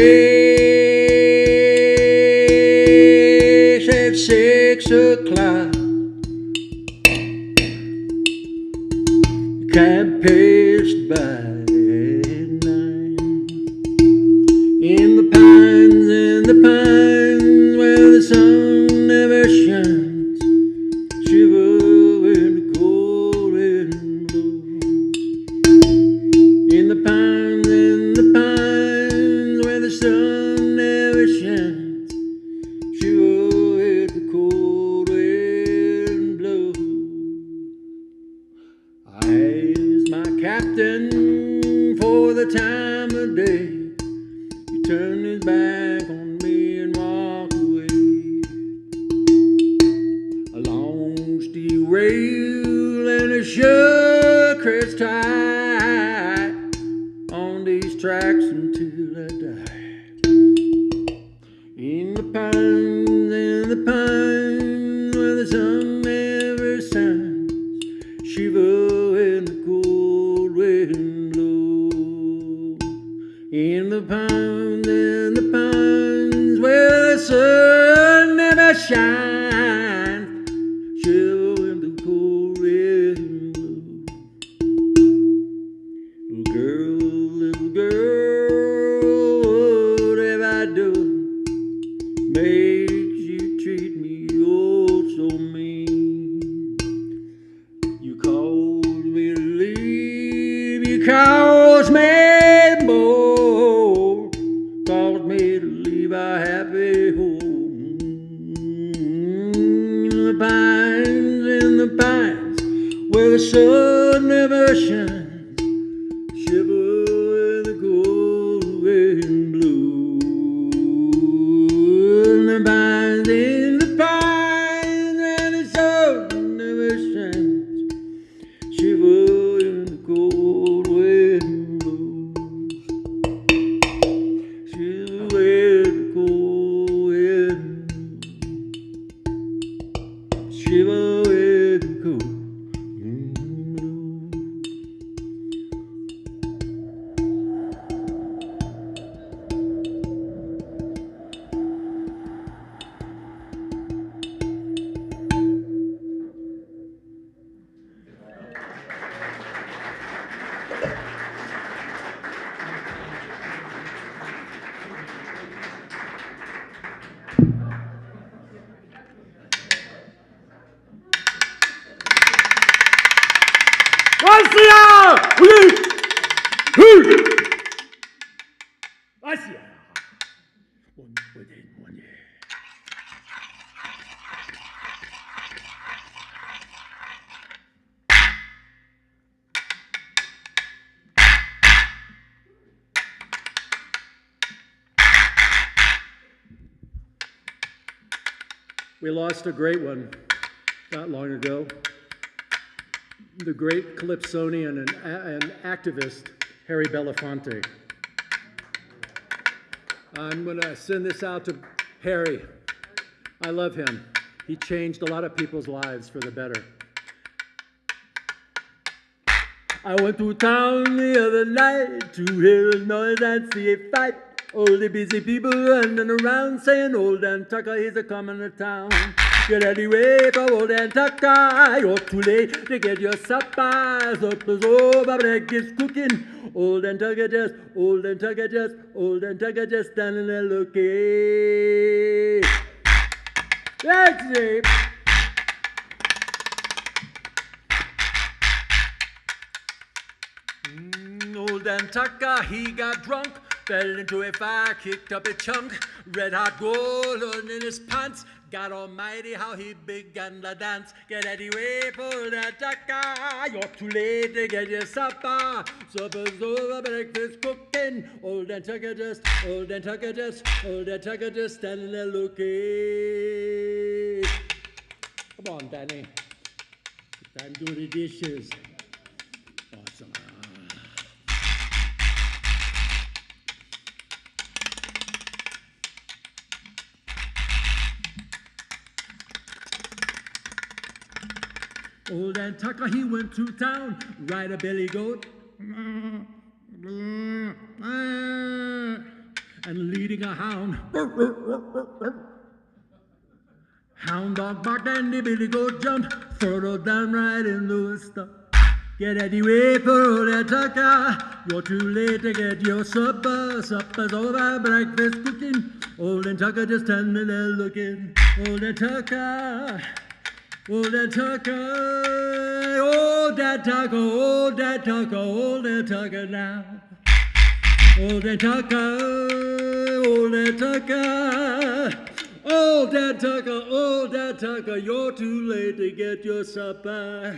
at 6 o'clock. Cab passed by at 9. In the pines where the sun never shines, shiver when the cold wind blows. In the pines where the sun never shines, shiver when the cold wind blows. I asked my captain for the time of day. He turned his back on me and walked away. A long steel rail and a sugarcrest tie on these tracks until I die. In the pines where the sun never shines, shiver when the cold wind blows. In the pines where the sun never shines, shiver when the cold wind blows. Little girl, what have I done? Makes you treat me oh so mean. You caused me to leave, you caused me more, caused me to leave a happy home. In the pines where the sun never shines, shiver when the cold wind blows. In the Garcia! Woo! Garcia! One with it, one, yeah. We lost a great one not long ago. The great calypsonian and activist, Harry Belafonte. I'm going to send this out to Harry. I love him. He changed a lot of people's lives for the better. I went to town the other night to hear a noise and see a fight. All the busy people running around saying, old Dan Tucker, he's a coming to town. Get out of the way for old Dan Tucker. You're too late to get your supper. Supper's over, breakfast cooking. Old Dan Tucker just, old Dan Tucker just, old Dan Tucker just standing there looking. That's it. Old Dan Tucker, he got drunk. Fell into a fire, kicked up a chunk, red hot gold in his pants. God almighty, how he began to dance. Get out of the way, pull that tucker. You're too late to get your supper. Supper's over, breakfast cooking. Old Dan Tucker just, old Dan Tucker just, old Dan Tucker just standing there looking. Come on, Danny. Time to do the dishes. Awesome. Old Dan Tucker, he went to town, ride a billy goat, and leading a hound. Hound dog barked and the billy goat jumped, throttled down right into a stop. Get out the way for old Dan Tucker, you're too late to get your supper. Supper's over, breakfast cooking. Old Dan Tucker just standing there looking. Old Dan Tucker. Old Dan Tucker, old Dan Tucker, old Dan Tucker, old Dan Tucker now. Old Dan Tucker, old Dan Tucker, old Dan Tucker, old Dan Tucker, you're too late to get your supper.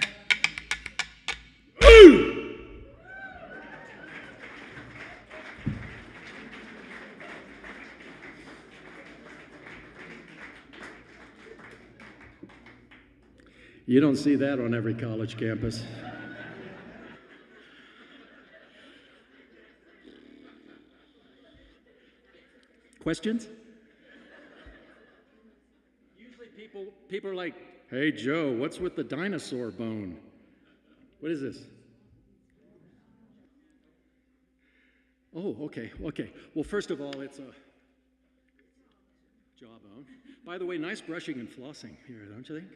You don't see that on every college campus. Questions? Usually people are like, hey Joe, what's with the dinosaur bone? What is this? Oh, okay. Well, first of all, it's a jawbone. By the way, nice brushing and flossing here, don't you think?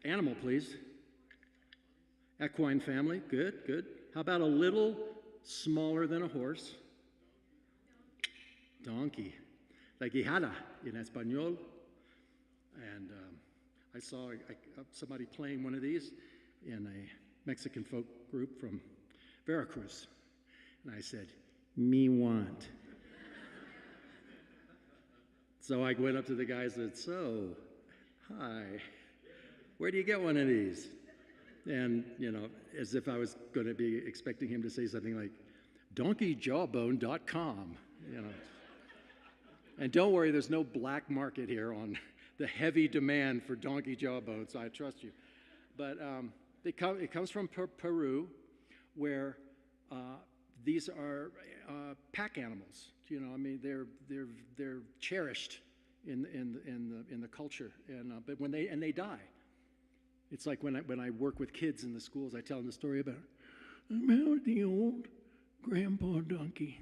Animal, please. Equine family, good. How about a little smaller than a horse? Donkey. La guitarra in Espanol. And I saw somebody playing one of these in a Mexican folk group from Veracruz. And I said, me want. So I went up to the guys and said, so, hi, where do you get one of these? And, as if I was going to be expecting him to say something like, donkeyjawbone.com, And don't worry, there's no black market here on the heavy demand for donkey jawbone, so I trust you. But it comes from Peru, where these are pack animals. They're cherished in the culture, but when they die, it's like when I work with kids in the schools, I tell them the story about the old grandpa donkey,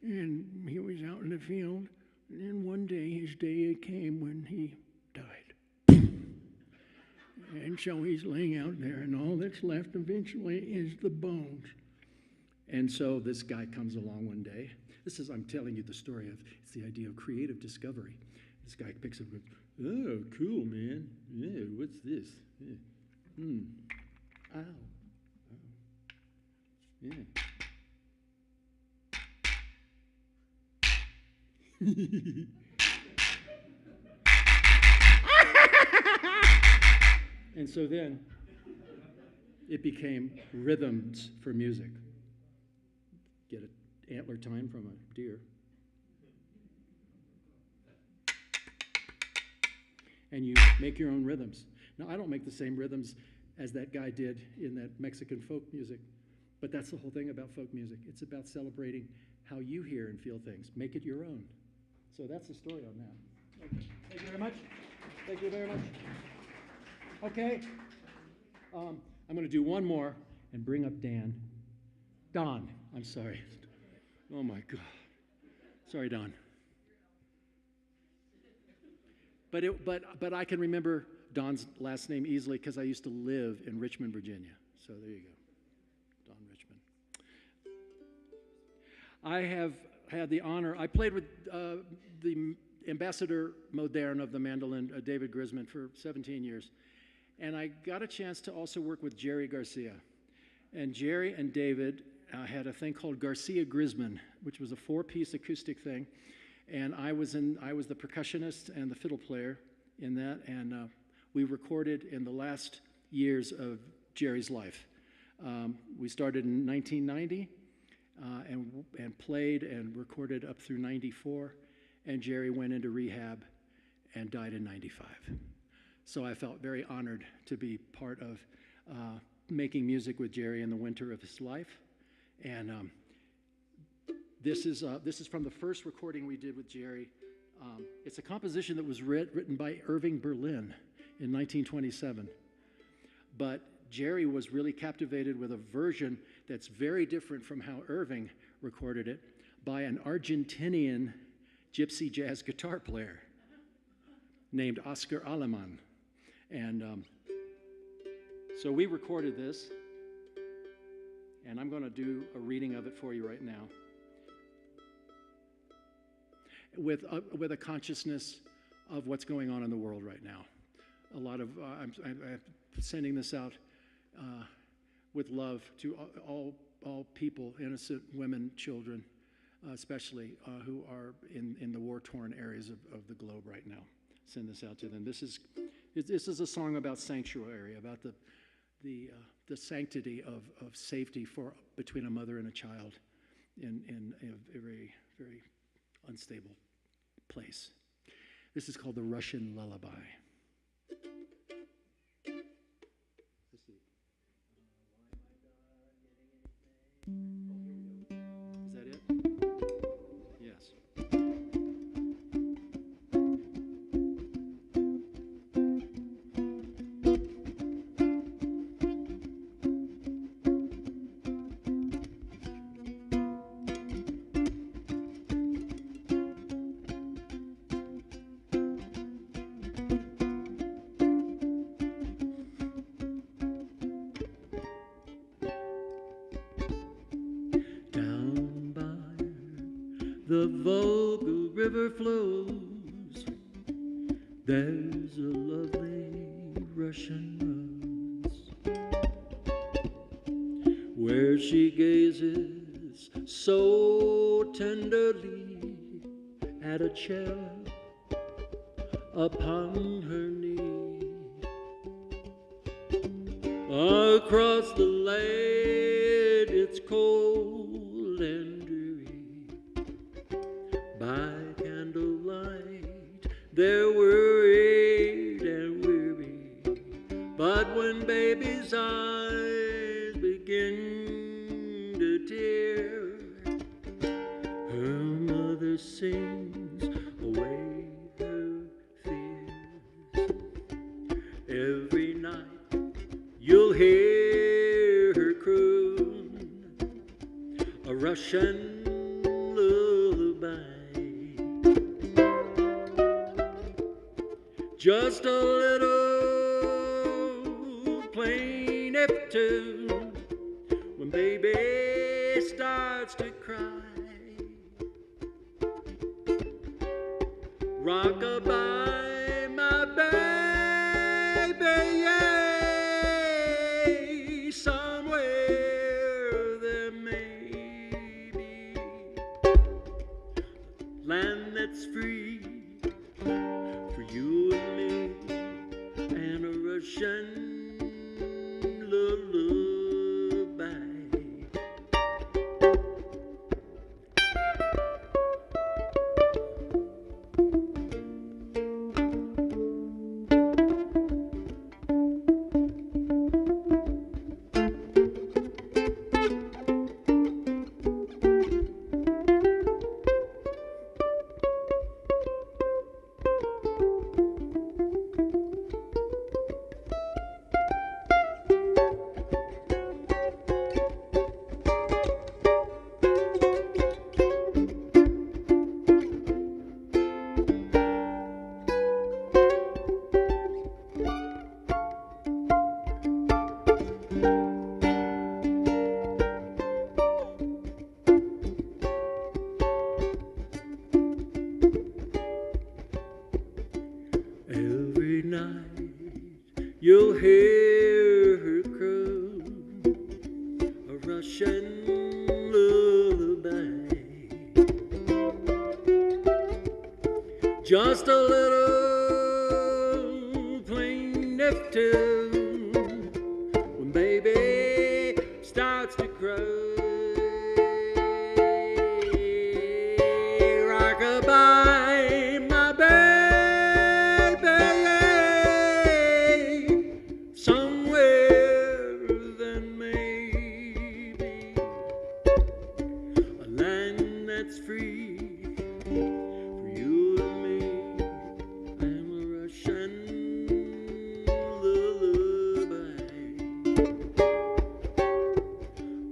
and he was out in the field, and then one day his day came when he died, and so he's laying out there, and all that's left eventually is the bones. And so this guy comes along one day. I'm telling you the story of, it's the idea of creative discovery. This guy picks up, Oh, cool, man. Yeah, what's this? Yeah. Ow. Oh. Yeah. And so then it became rhythms for music. Get an antler tine from a deer. And you make your own rhythms. Now, I don't make the same rhythms as that guy did in that Mexican folk music, but that's the whole thing about folk music. It's about celebrating how you hear and feel things. Make it your own. So that's the story on that. Okay. Thank you very much. Thank you very much. Okay. I'm going to do one more and bring up Don, I'm sorry. Oh my God. Sorry, Don. But I can remember Don's last name easily because I used to live in Richmond, Virginia. So there you go, Don Richmond. I have had the honor, I played with the ambassador moderne of the mandolin, David Grisman, for 17 years. And I got a chance to also work with Jerry Garcia. And Jerry and David had a thing called Garcia Grisman, which was a 4-piece acoustic thing. And I was the percussionist and the fiddle player in that, and we recorded in the last years of Jerry's life. We started in 1990 and played and recorded up through 94, and Jerry went into rehab and died in 95. So I felt very honored to be part of making music with Jerry in the winter of his life, and this is from the first recording we did with Jerry. It's a composition that was written by Irving Berlin in 1927. But Jerry was really captivated with a version that's very different from how Irving recorded it by an Argentinian gypsy jazz guitar player named Oscar Aleman. And so we recorded this, and I'm going to do a reading of it for you right now. With a consciousness of what's going on in the world right now. A lot of, I'm sending this out with love to all people, innocent women, children, especially, who are in the war-torn areas of the globe right now. Send this out to them. This is a song about sanctuary, about the sanctity of safety between a mother and a child in a very, very unstable place. This is called the Russian Lullaby. Let's see. Is that it? Yes. The Volga River flows. There's a lovely Russian rose where she gazes so tenderly at a cherub upon her knee. Across the land it's cold and by candlelight, they're worried and weary. But when baby's eyes begin to tear, her mother sings away her fears. Every night you'll hear her croon a Russian lullaby. Just a little plaintive tune when baby starts to cry. Rock-a-bye, my Russian lullaby. Just a little plaintive tune when baby starts to cry. Rockabye, my baby, somewhere then maybe a land that's free for you and me. I'm a Russian lullaby,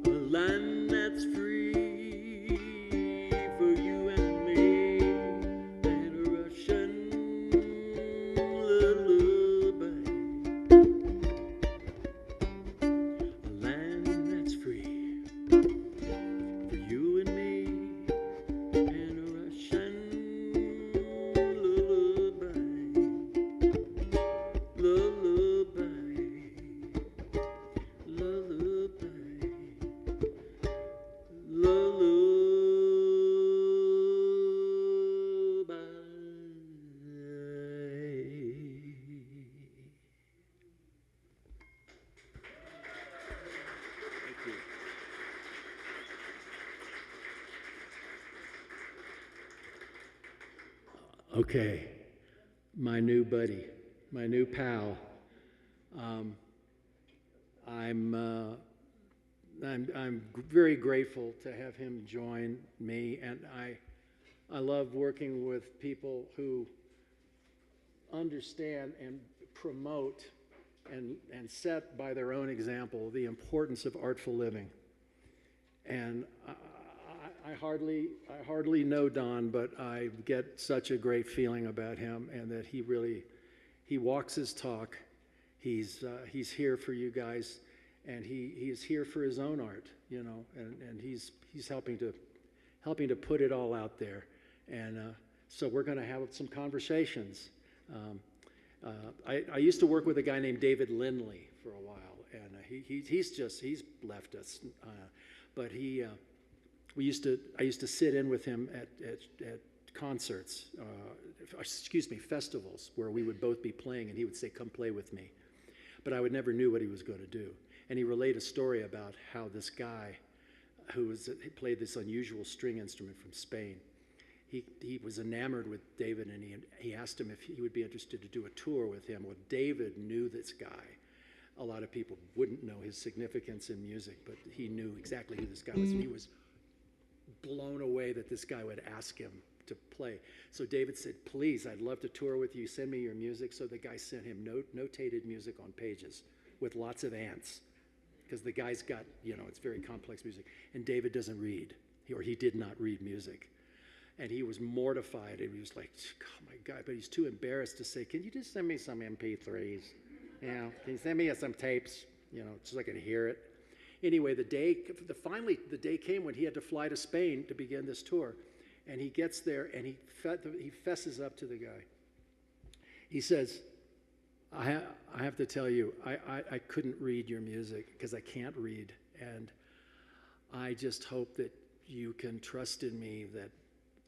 a land that's free for you and me, and a Russian lullaby, a land that's free for you and me, and a Russian lullaby, lullaby, lullaby, lullaby. Thank you. Okay, my new buddy, my new pal. I'm very grateful to have him join me, and I love working with people who understand and promote and set by their own example the importance of artful living. And I hardly know Don, but I get such a great feeling about him, and that he walks his talk. He's here for you guys, and he is here for his own art, you know, and he's helping to put it all out there. And so we're going to have some conversations. I used to work with a guy named David Lindley for a while, and he's left us, but I used to sit in with him at concerts, festivals, where we would both be playing, and he would say, "Come play with me," but I would never knew what he was going to do. And he relayed a story about how this guy who played this unusual string instrument from Spain, he was enamored with David, and he asked him if he would be interested to do a tour with him. Well, David knew this guy. A lot of people wouldn't know his significance in music, but he knew exactly who this guy was, and he was blown away that this guy would ask him to play. So David said, "Please, I'd love to tour with you. Send me your music." So the guy sent him notated music on pages with lots of ants, because the guy's got, it's very complex music. And David doesn't read, he did not read music. And he was mortified, and he was like, "Oh my God," but he's too embarrassed to say, "Can you just send me some MP3s? Can you send me some tapes, so I can hear it?" Anyway, finally the day came when he had to fly to Spain to begin this tour. And he gets there, and he fesses up to the guy. He says, I have to tell you, I couldn't read your music because I can't read. And I just hope that you can trust in me that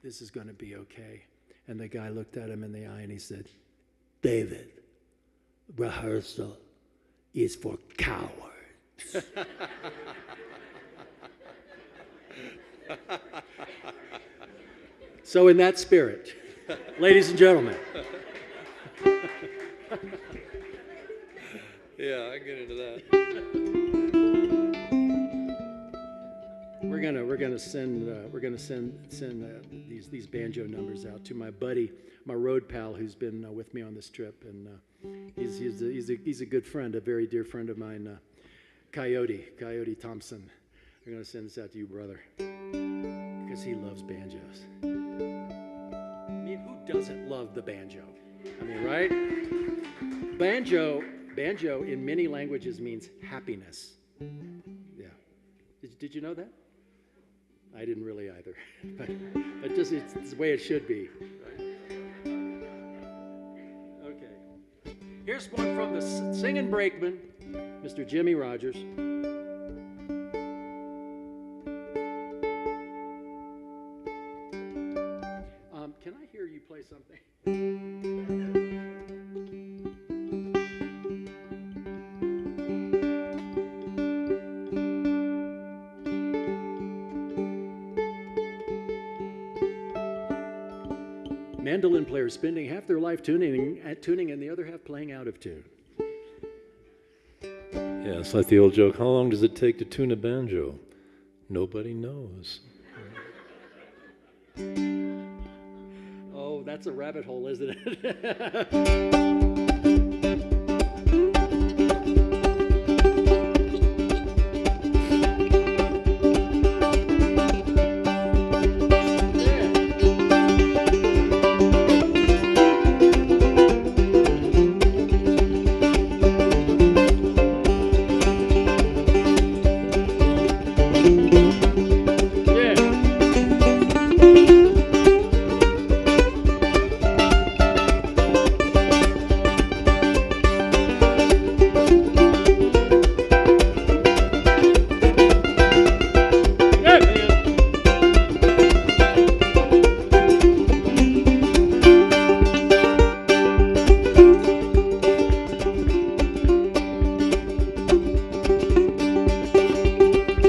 this is going to be okay. And the guy looked at him in the eye, and he said, "David, rehearsal is for cowards." So in that spirit, ladies and gentlemen. Yeah, I get into that. We're gonna send these banjo numbers out to my buddy, my road pal, who's been with me on this trip, and he's a good friend, a very dear friend of mine, Coyote Thompson. We're gonna send this out to you, brother, because he loves banjos. I mean, who doesn't love the banjo? I mean, right? Banjo in many languages means happiness. Yeah. Did you know that? I didn't really either. but it's the way it should be. Okay. Here's one from the singing brakeman, Mr. Jimmy Rogers. mandolin players spending half their life tuning and the other half playing out of tune. Yeah, it's like the old joke, how long does it take to tune a banjo? Nobody knows. Oh, that's a rabbit hole, isn't it?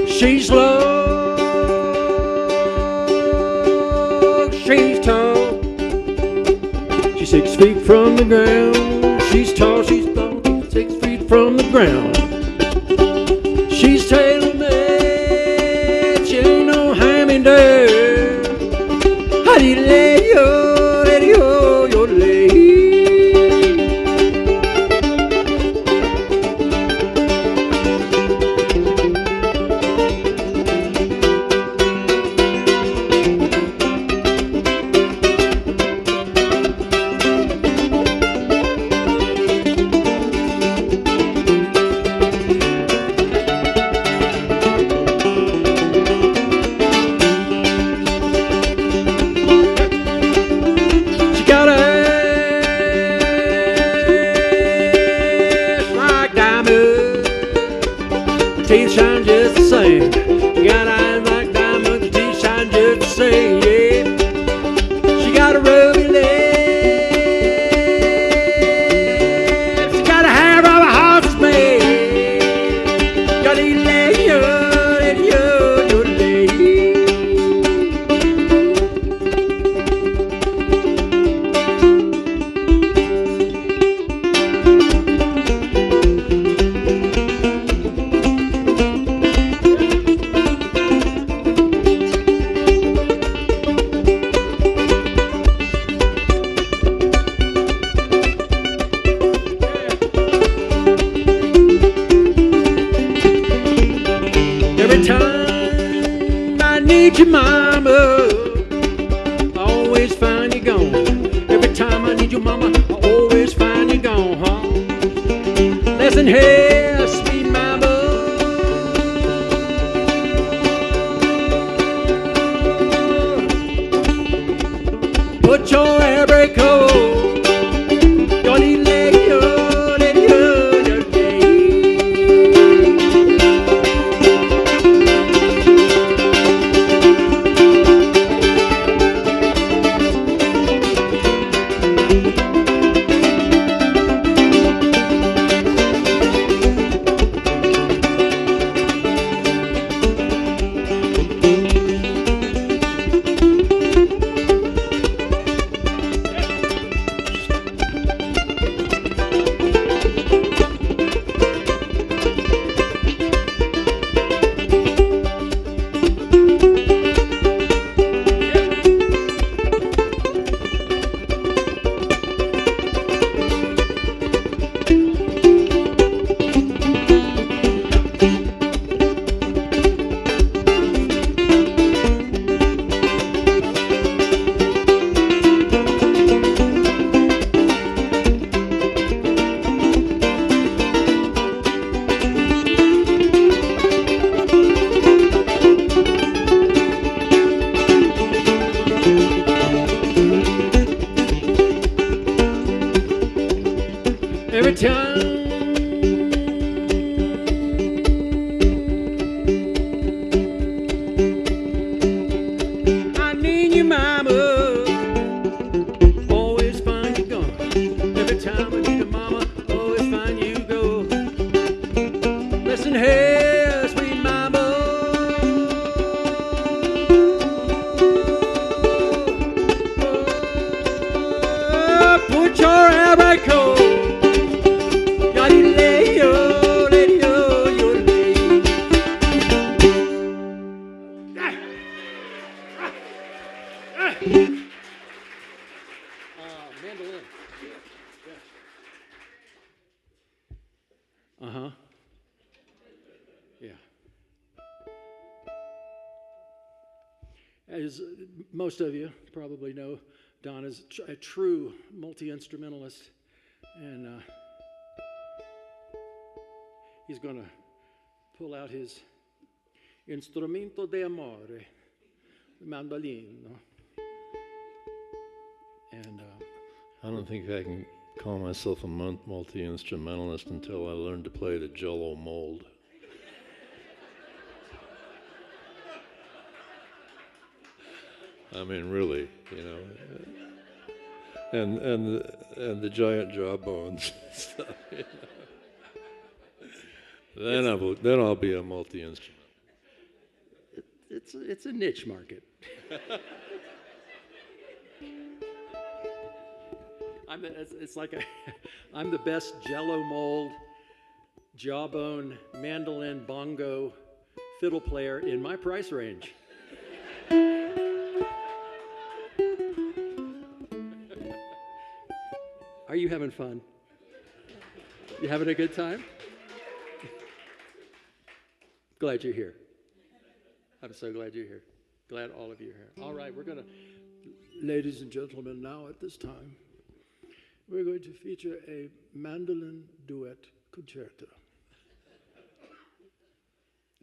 She's low, she's tall. She's 6 feet from the ground. She's tall, she's long, 6 feet from the ground. She's tailor-made, she ain't no hand-me-down. How do you lay your lay? Teeth shine just the same. She got eyes like diamonds, her teeth shine just the same, yeah. She got a ruby lips, she got a hair of a horse's mane. Got a lay, your lay. Every time I need you, mama, I always find you gone. Every time I need you, mama, I always find you gone, huh? Listen here, sweet mama. Put your air brake on. Your little leg, your lady, your day. Mandolin. Yeah. Uh-huh. Yeah. As most of you probably know, Don is a true multi-instrumentalist, and he's going to pull out his instrumento de amore, the mandolino. And I don't think I can call myself a multi-instrumentalist until I learn to play the Jello mold. I mean, really, you know, and the giant jawbones and stuff. You know? Then I'll be a multi-instrument. it's a niche market. It's like I'm the best Jello mold, jawbone, mandolin, bongo, fiddle player in my price range. Are you having fun? You having a good time? Glad you're here. I'm so glad you're here. Glad all of you are here. All right, we're going to, ladies and gentlemen, now at this time, we're going to feature a mandolin duet concerto.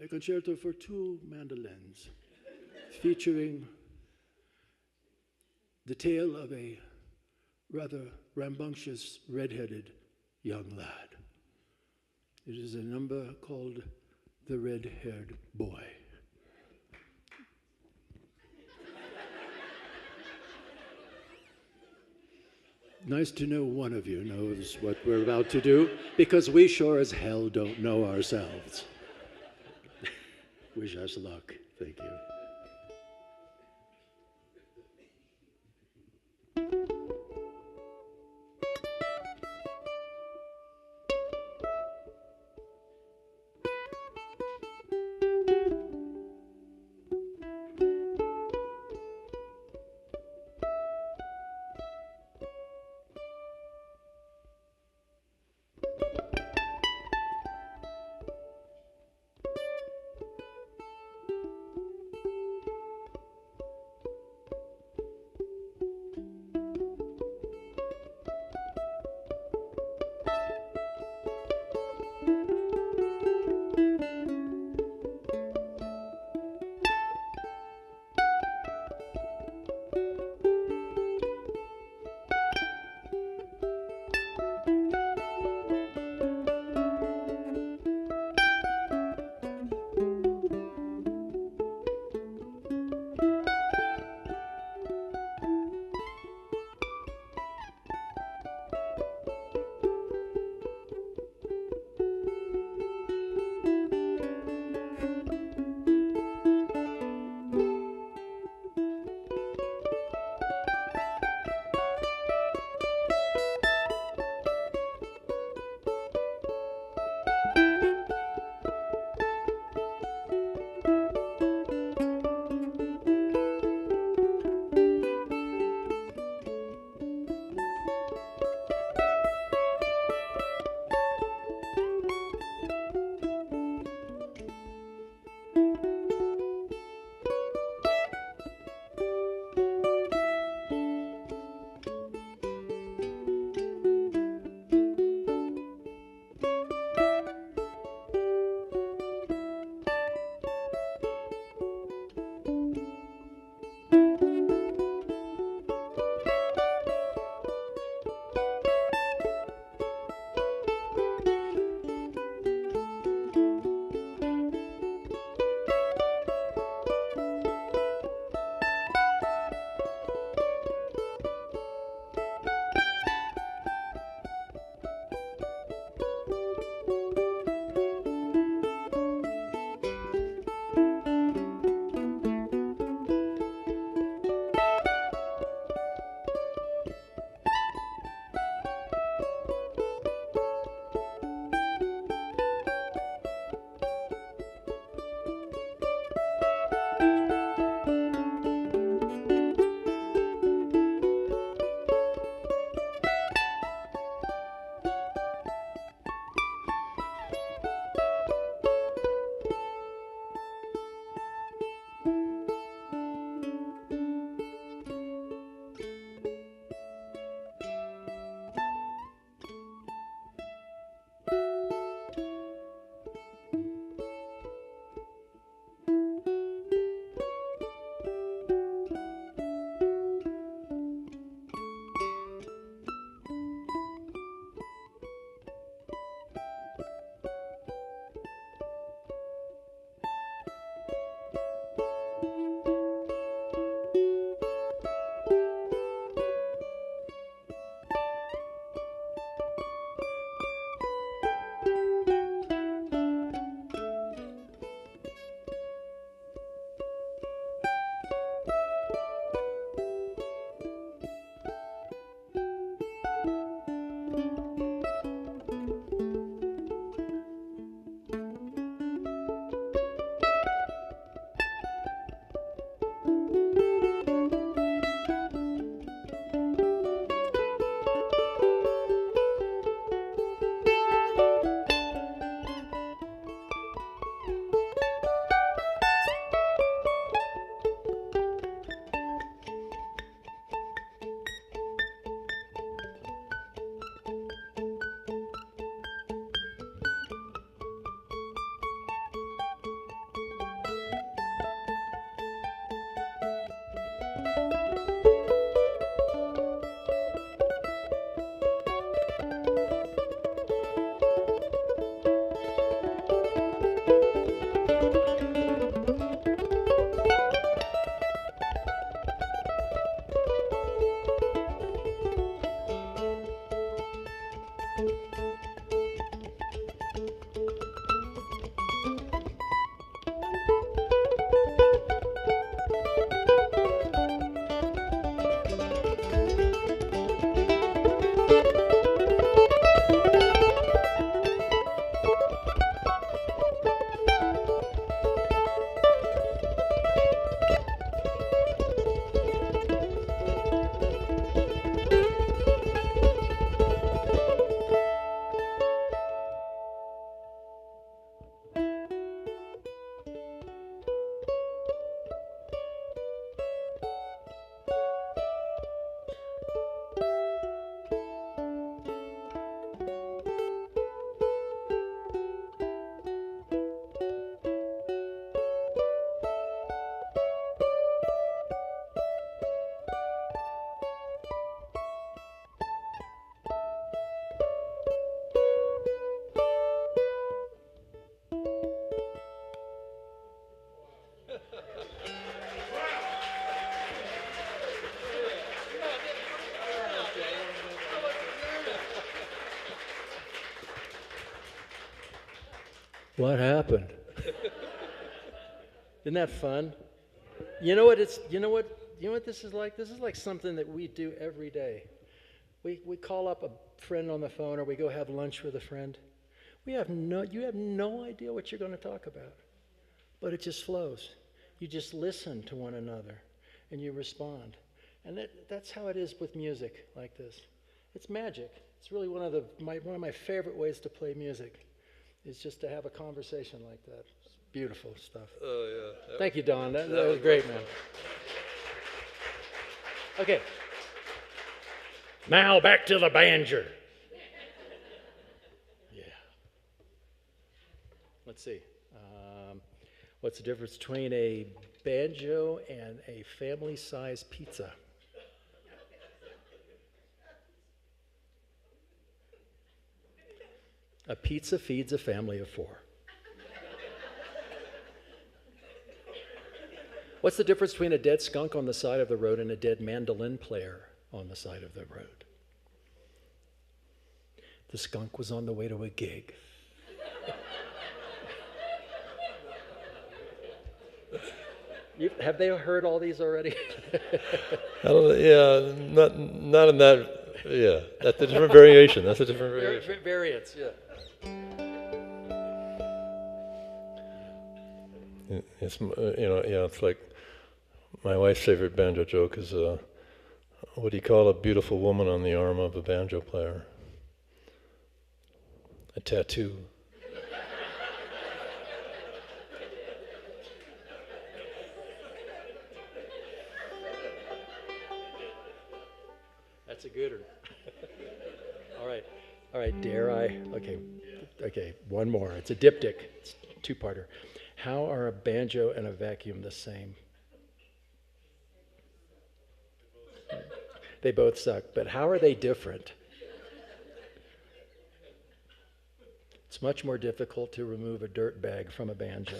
A concerto for two mandolins, featuring the tale of a rather rambunctious, red-headed young lad. It is a number called The Red-Haired Boy. Nice to know one of you knows what we're about to do, because we sure as hell don't know ourselves. Wish us luck. Thank you. What happened? Isn't that fun? You know what this is like? This is like something that we do every day. We call up a friend on the phone, or we go have lunch with a friend. You have no idea what you're going to talk about, but it just flows. You just listen to one another, and you respond. And that's how it is with music like this. It's magic. It's really one of my favorite ways to play music, is just to have a conversation like that. It's beautiful stuff. Oh, yeah. Thank you, Don. That was great, man. Okay. Now back to the banjo. Yeah. Let's see. What's the difference between a banjo and a family-sized pizza? A pizza feeds a family of 4. What's the difference between a dead skunk on the side of the road and a dead mandolin player on the side of the road? The skunk was on the way to a gig. Have they heard all these already? Yeah, not in that. Yeah, that's a different variation. That's a different variation. Variants, yeah. It's it's like my wife's favorite banjo joke is what do you call a beautiful woman on the arm of a banjo player? A tattoo. That's a good one. All right, dare I? Okay, one more. It's a diptych. It's a two-parter. How are a banjo and a vacuum the same? They both suck, but how are they different? It's much more difficult to remove a dirt bag from a banjo.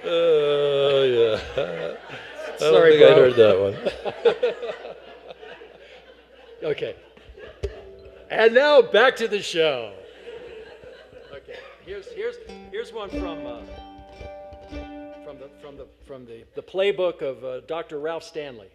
Oh, yeah. Sorry, I don't think I heard that one. Okay. And now back to the show. Okay. Here's one from the playbook of Dr. Ralph Stanley.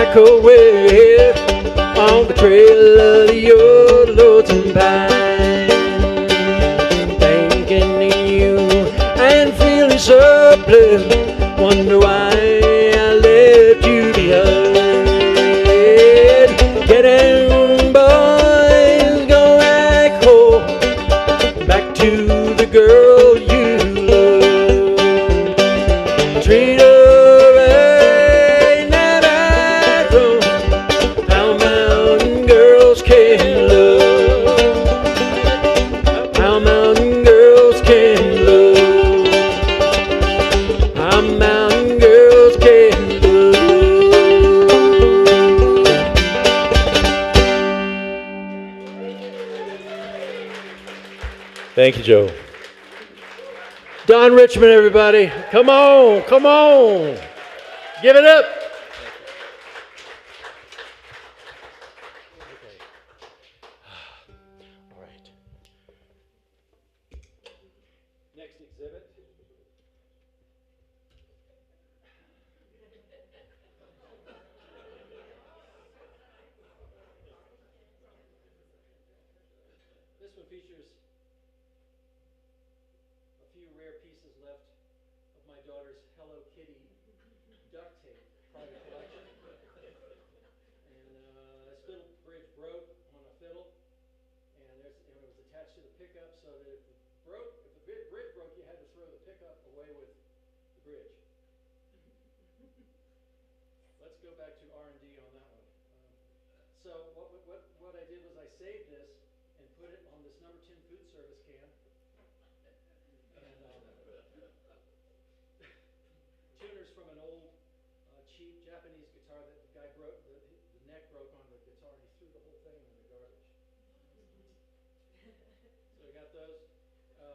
microwave on the trail of your lonesome pine. Thinking of you and feeling so blue. Wonder why I left you behind. Getting boys, go back home, back to the girl you love. Treat her right, not right wrong. How mountain girls can love. How mountain girls can love. How mountain girls can love. Thank you, Joe. Don Richmond, everybody. Come on, come on. Give it up. All right. Next exhibit. This one features a few rare pieces left of my daughter's Hello Kitty duct tape private collection. And this fiddle bridge broke on a fiddle, and it was attached to the pickup, so that if the bridge broke, you had to throw the pickup away with the bridge. Let's go back to R&D on that one. So what I did was I saved this and put it on this number 10 food service can. And tuners from an old cheap Japanese guitar that the guy broke, the neck broke on the guitar, and he threw the whole thing in the garbage. So we got those.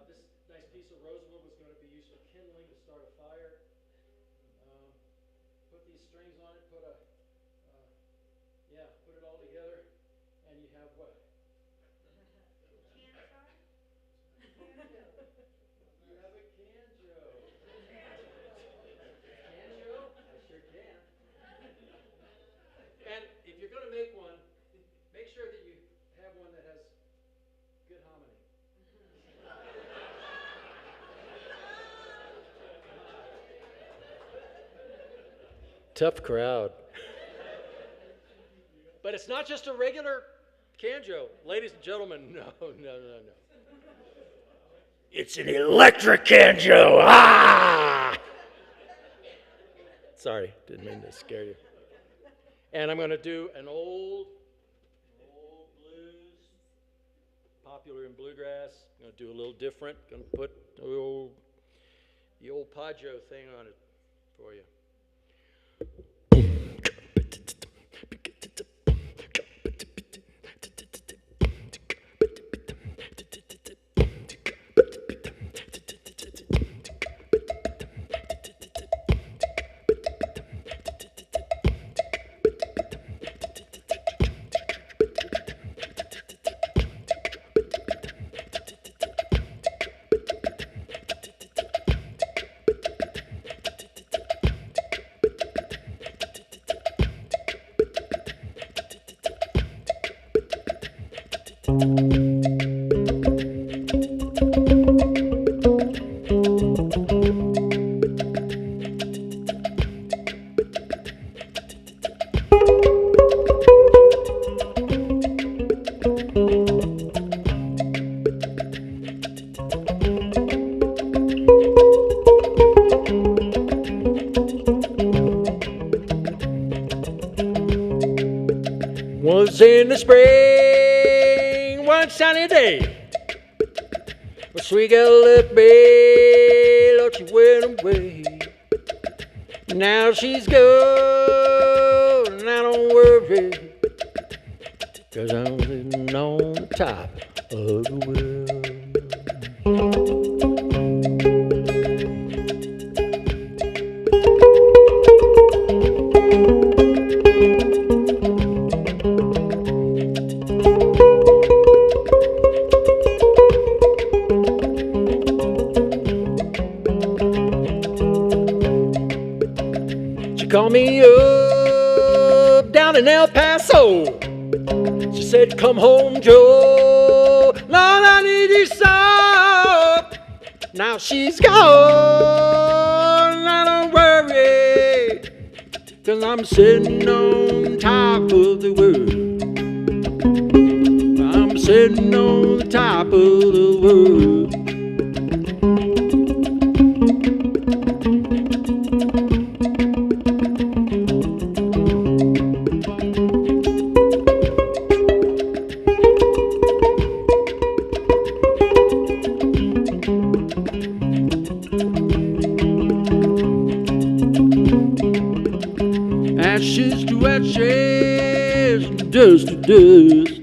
This nice piece of rosewood was going to be used for kindling to start a fire. Put these strings on it, put it all together, and you have what? You have a canjo. Canjo? I sure can. And if you're going to make one, make sure that you have one that has good harmony. Tough crowd. But it's not just a regular canjo. Ladies and gentlemen, no. It's an electric canjo. Ah! Sorry, didn't mean to scare you. And I'm going to do an old blues, popular in bluegrass. I'm going to do a little different. Going to put the old Pajo thing on it for you. Was in the spring, one sunny day, my sweet girl left me, Lord, she went away. Now she's gone, and I don't worry, 'cause I'm sitting on the top of the world. Call me up down in El Paso. She said, come home, Joe. Lord, I need you so. Now she's gone. I don't worry, 'cause I'm sitting on top of the world. I'm sitting on the top of the world. Ashes to ashes, dust to dust.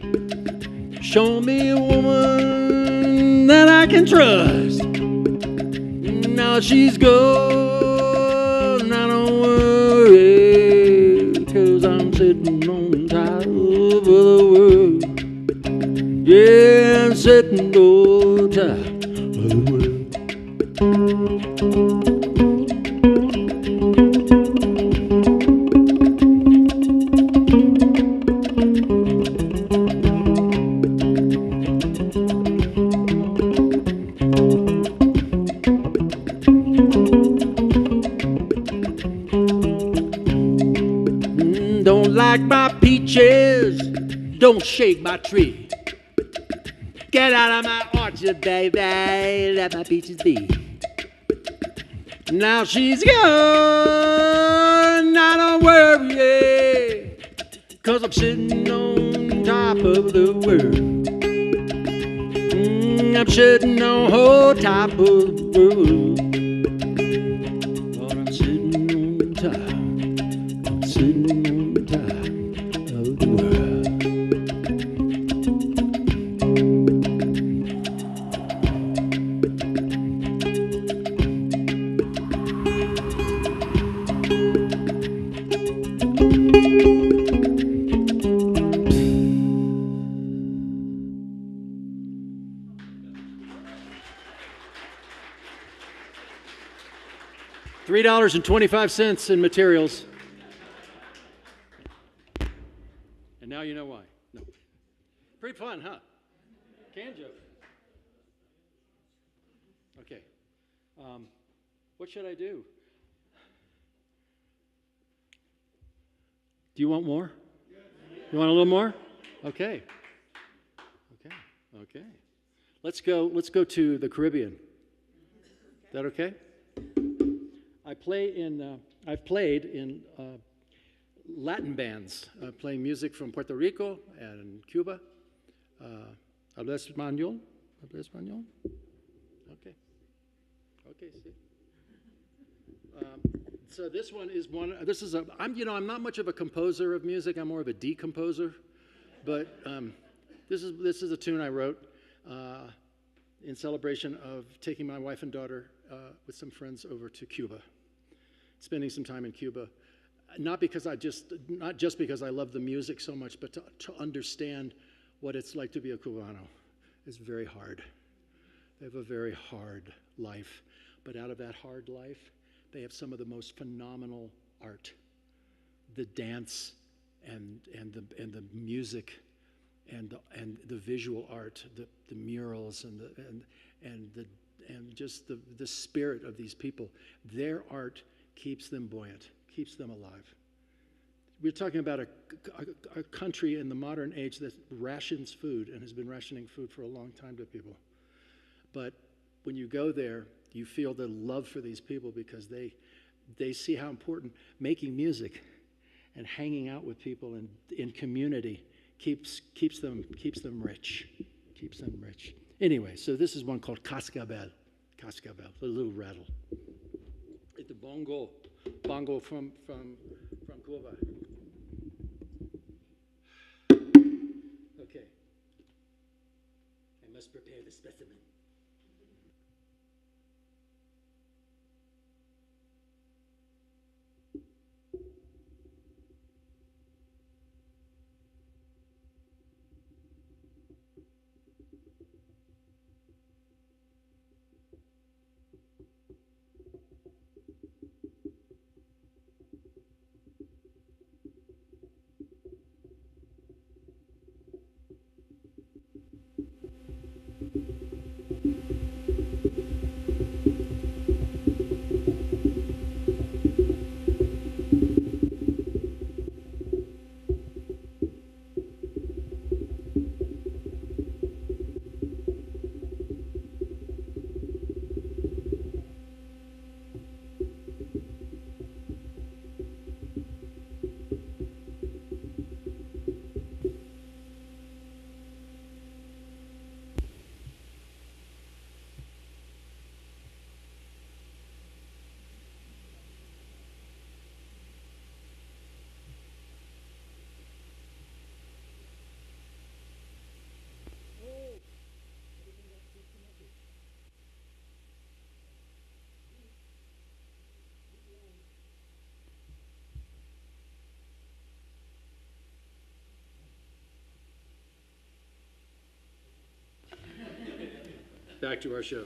Show me a woman that I can trust. Now she's gone, I don't worry, 'cause I'm sitting on top of the world. Yeah, I'm sitting on top of the world. Don't like my peaches, don't shake my tree. Get out of my orchard, baby, let my peaches be. Now she's gone, I don't worry, 'cause I'm sitting on top of the world. I'm sitting on top of the world. Lord, I'm sitting on top, I'm sitting on top of the world. $3.25 in materials. And now you know why. No. Pretty fun, huh? Can joke. Okay. What should I do? Do you want more? You want a little more? Okay. Okay. Okay. Let's go to the Caribbean. Is that okay? I've played in Latin bands, playing music from Puerto Rico and Cuba. ¿Hablas español? ¿Hablas español? Okay. Okay, see. So this one is I'm not much of a composer of music. I'm more of a decomposer. But this is a tune I wrote in celebration of taking my wife and daughter with some friends over to Cuba, spending some time in Cuba. Not just because I love the music so much, but to understand what it's like to be a Cubano. It's very hard. They have a very hard life. But out of that hard life, they have some of the most phenomenal art. The dance and the music and the visual art, the murals and just the spirit of these people. Their art keeps them buoyant, keeps them alive. We're talking about a country in the modern age that rations food and has been rationing food for a long time to people. But when you go there, you feel the love for these people because they see how important making music and hanging out with people in community keeps them rich. Keeps them rich. Anyway, so this is one called Cascabel. Cascabel, a little rattle. It's the bongo from Cuba. Okay. I must prepare the specimen. back to our show.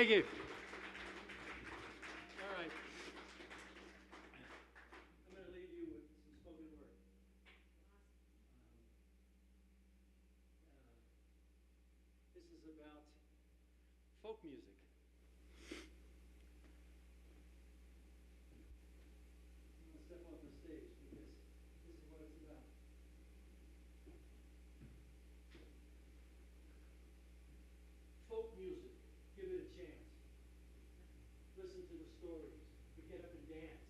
Thank you. All right. I'm going to leave you with some spoken word. This is about folk music. I'm going to step off the stage because this is what it's about. Folk music, give it a chance. Listen to the stories, but get up and dance.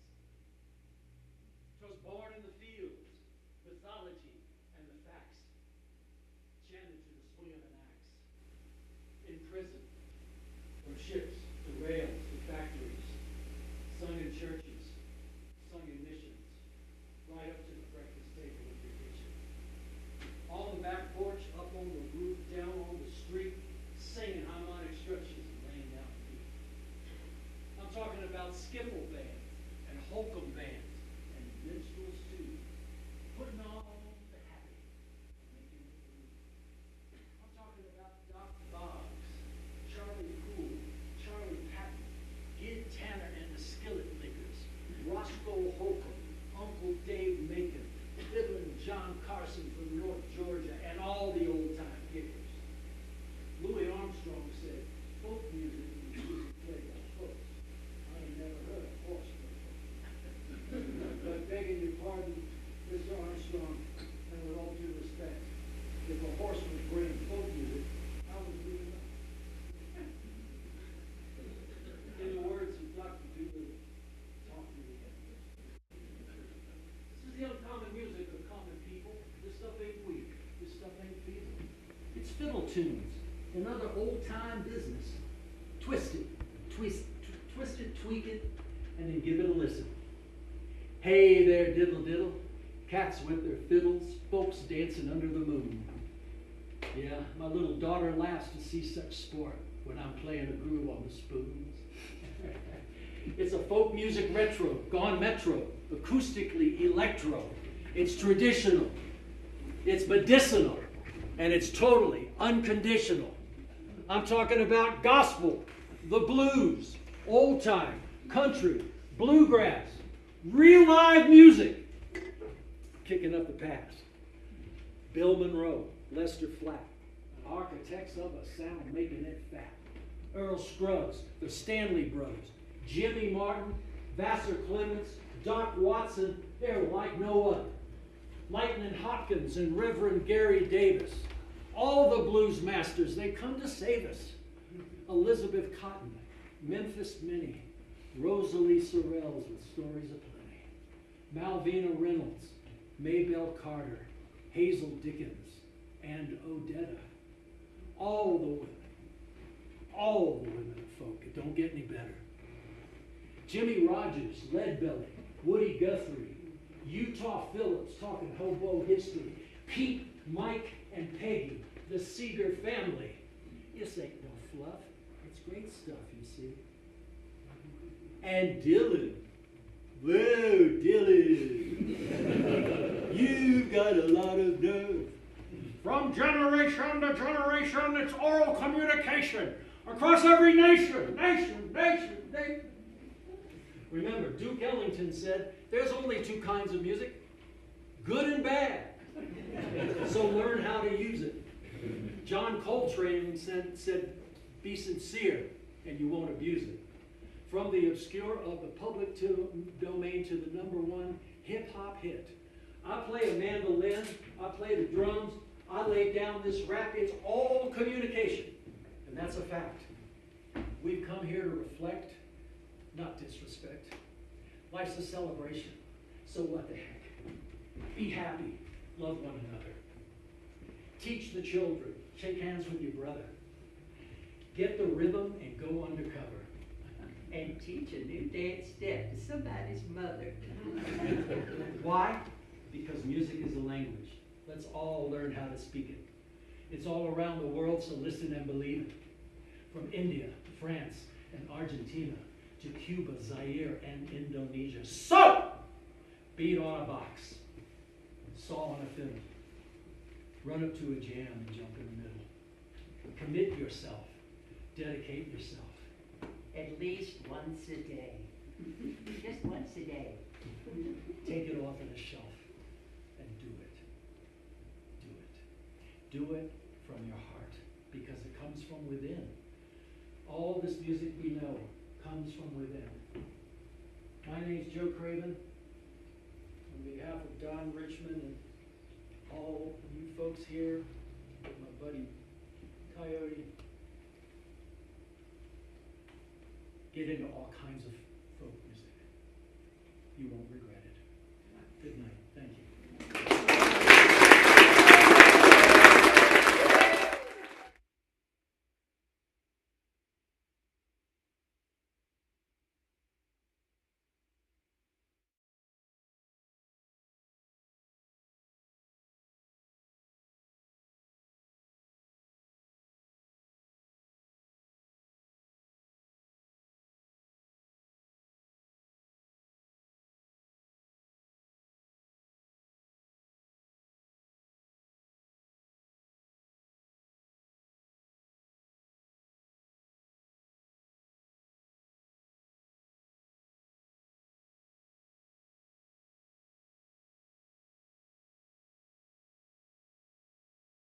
'Twas born in the fields, mythology and the facts, chanted to the swing of an axe. In prison, from ships to rails to factories, sung in churches, sung in missions, right up to the breakfast table of your kitchen. On the back porch, up on the roof, down on the street, singing harmonic structures and laying down beat. I'm talking about skiffle bands and hokum bands and minstrels too, putting on the happy, making it blue. I'm talking about Doc Boggs, Charlie Poole, Charlie Patton, Gid Tanner and the Skillet Lickers, Roscoe Holcomb, Uncle Dave Macon, Fiddlin' John Carson from North Georgia, and all the old-time kickers. Louis Armstrong said, folk music is music played by folks. I ain't never heard a horse play. But begging your pardon, Mr. Armstrong, and with all due respect, if a horse was playing folk music, I would do it. In the words of Dr. Doolittle, talk to me. This is the uncommon music of common people. This stuff ain't weak. This stuff ain't feeble. It's fiddle tunes. Another old-time business. Twist it, twist it, tweak it, and then give it a listen. Hey there, diddle diddle. Cats with their fiddles, folks dancing under the moon. Yeah, my little daughter laughs to see such sport when I'm playing a groove on the spoons. It's a folk music retro, gone metro, acoustically electro. It's traditional, it's medicinal, and it's totally unconditional. I'm talking about gospel, the blues, old time, country, bluegrass, real live music, kicking up the past. Bill Monroe, Lester Flatt, architects of a sound making it fat. Earl Scruggs, the Stanley Brothers, Jimmy Martin, Vassar Clements, Doc Watson, they're like no other. Lightnin' Hopkins and Reverend Gary Davis. All the blues masters, they come to save us. Elizabeth Cotton, Memphis Minnie, Rosalie Sorrells with stories of plenty. Malvina Reynolds, Maybelle Carter, Hazel Dickens, and Odetta. All the women of folk. It don't get any better. Jimmy Rogers, Leadbelly, Woody Guthrie, Utah Phillips talking hobo history, Pete, Mike, and Peggy, the Seeger family. This ain't no fluff. It's great stuff, you see. And Dylan. Whoa, Dylan. You've got a lot of nerve. From generation to generation, it's oral communication across every nation. Remember, Duke Ellington said, there's only two kinds of music, good and bad. So learn how to use it. John Coltrane said, be sincere and you won't abuse it. From the obscure of the public domain to the #1 hip-hop hit. I play a mandolin, I play the drums, I lay down this rap, it's all communication. And that's a fact. We've come here to reflect, not disrespect. Life's a celebration, so what the heck? Be happy, love one another. Teach the children, shake hands with your brother. Get the rhythm and go undercover. And teach a new dance step to somebody's mother. Why? Because music is a language. Let's all learn how to speak it. It's all around the world, so listen and believe it. From India to France and Argentina to Cuba, Zaire, and Indonesia. So, beat on a box, saw on a fiddle, run up to a jam and jump in the middle. Commit yourself, dedicate yourself, At least once a day. Just once a day. Take it off of the shelf and do it. Do it. Do it from your heart, because it comes from within. All this music we know comes from within. My name's Joe Craven. On behalf of Don Richmond and all you folks here, my buddy Coyote, get into all kinds of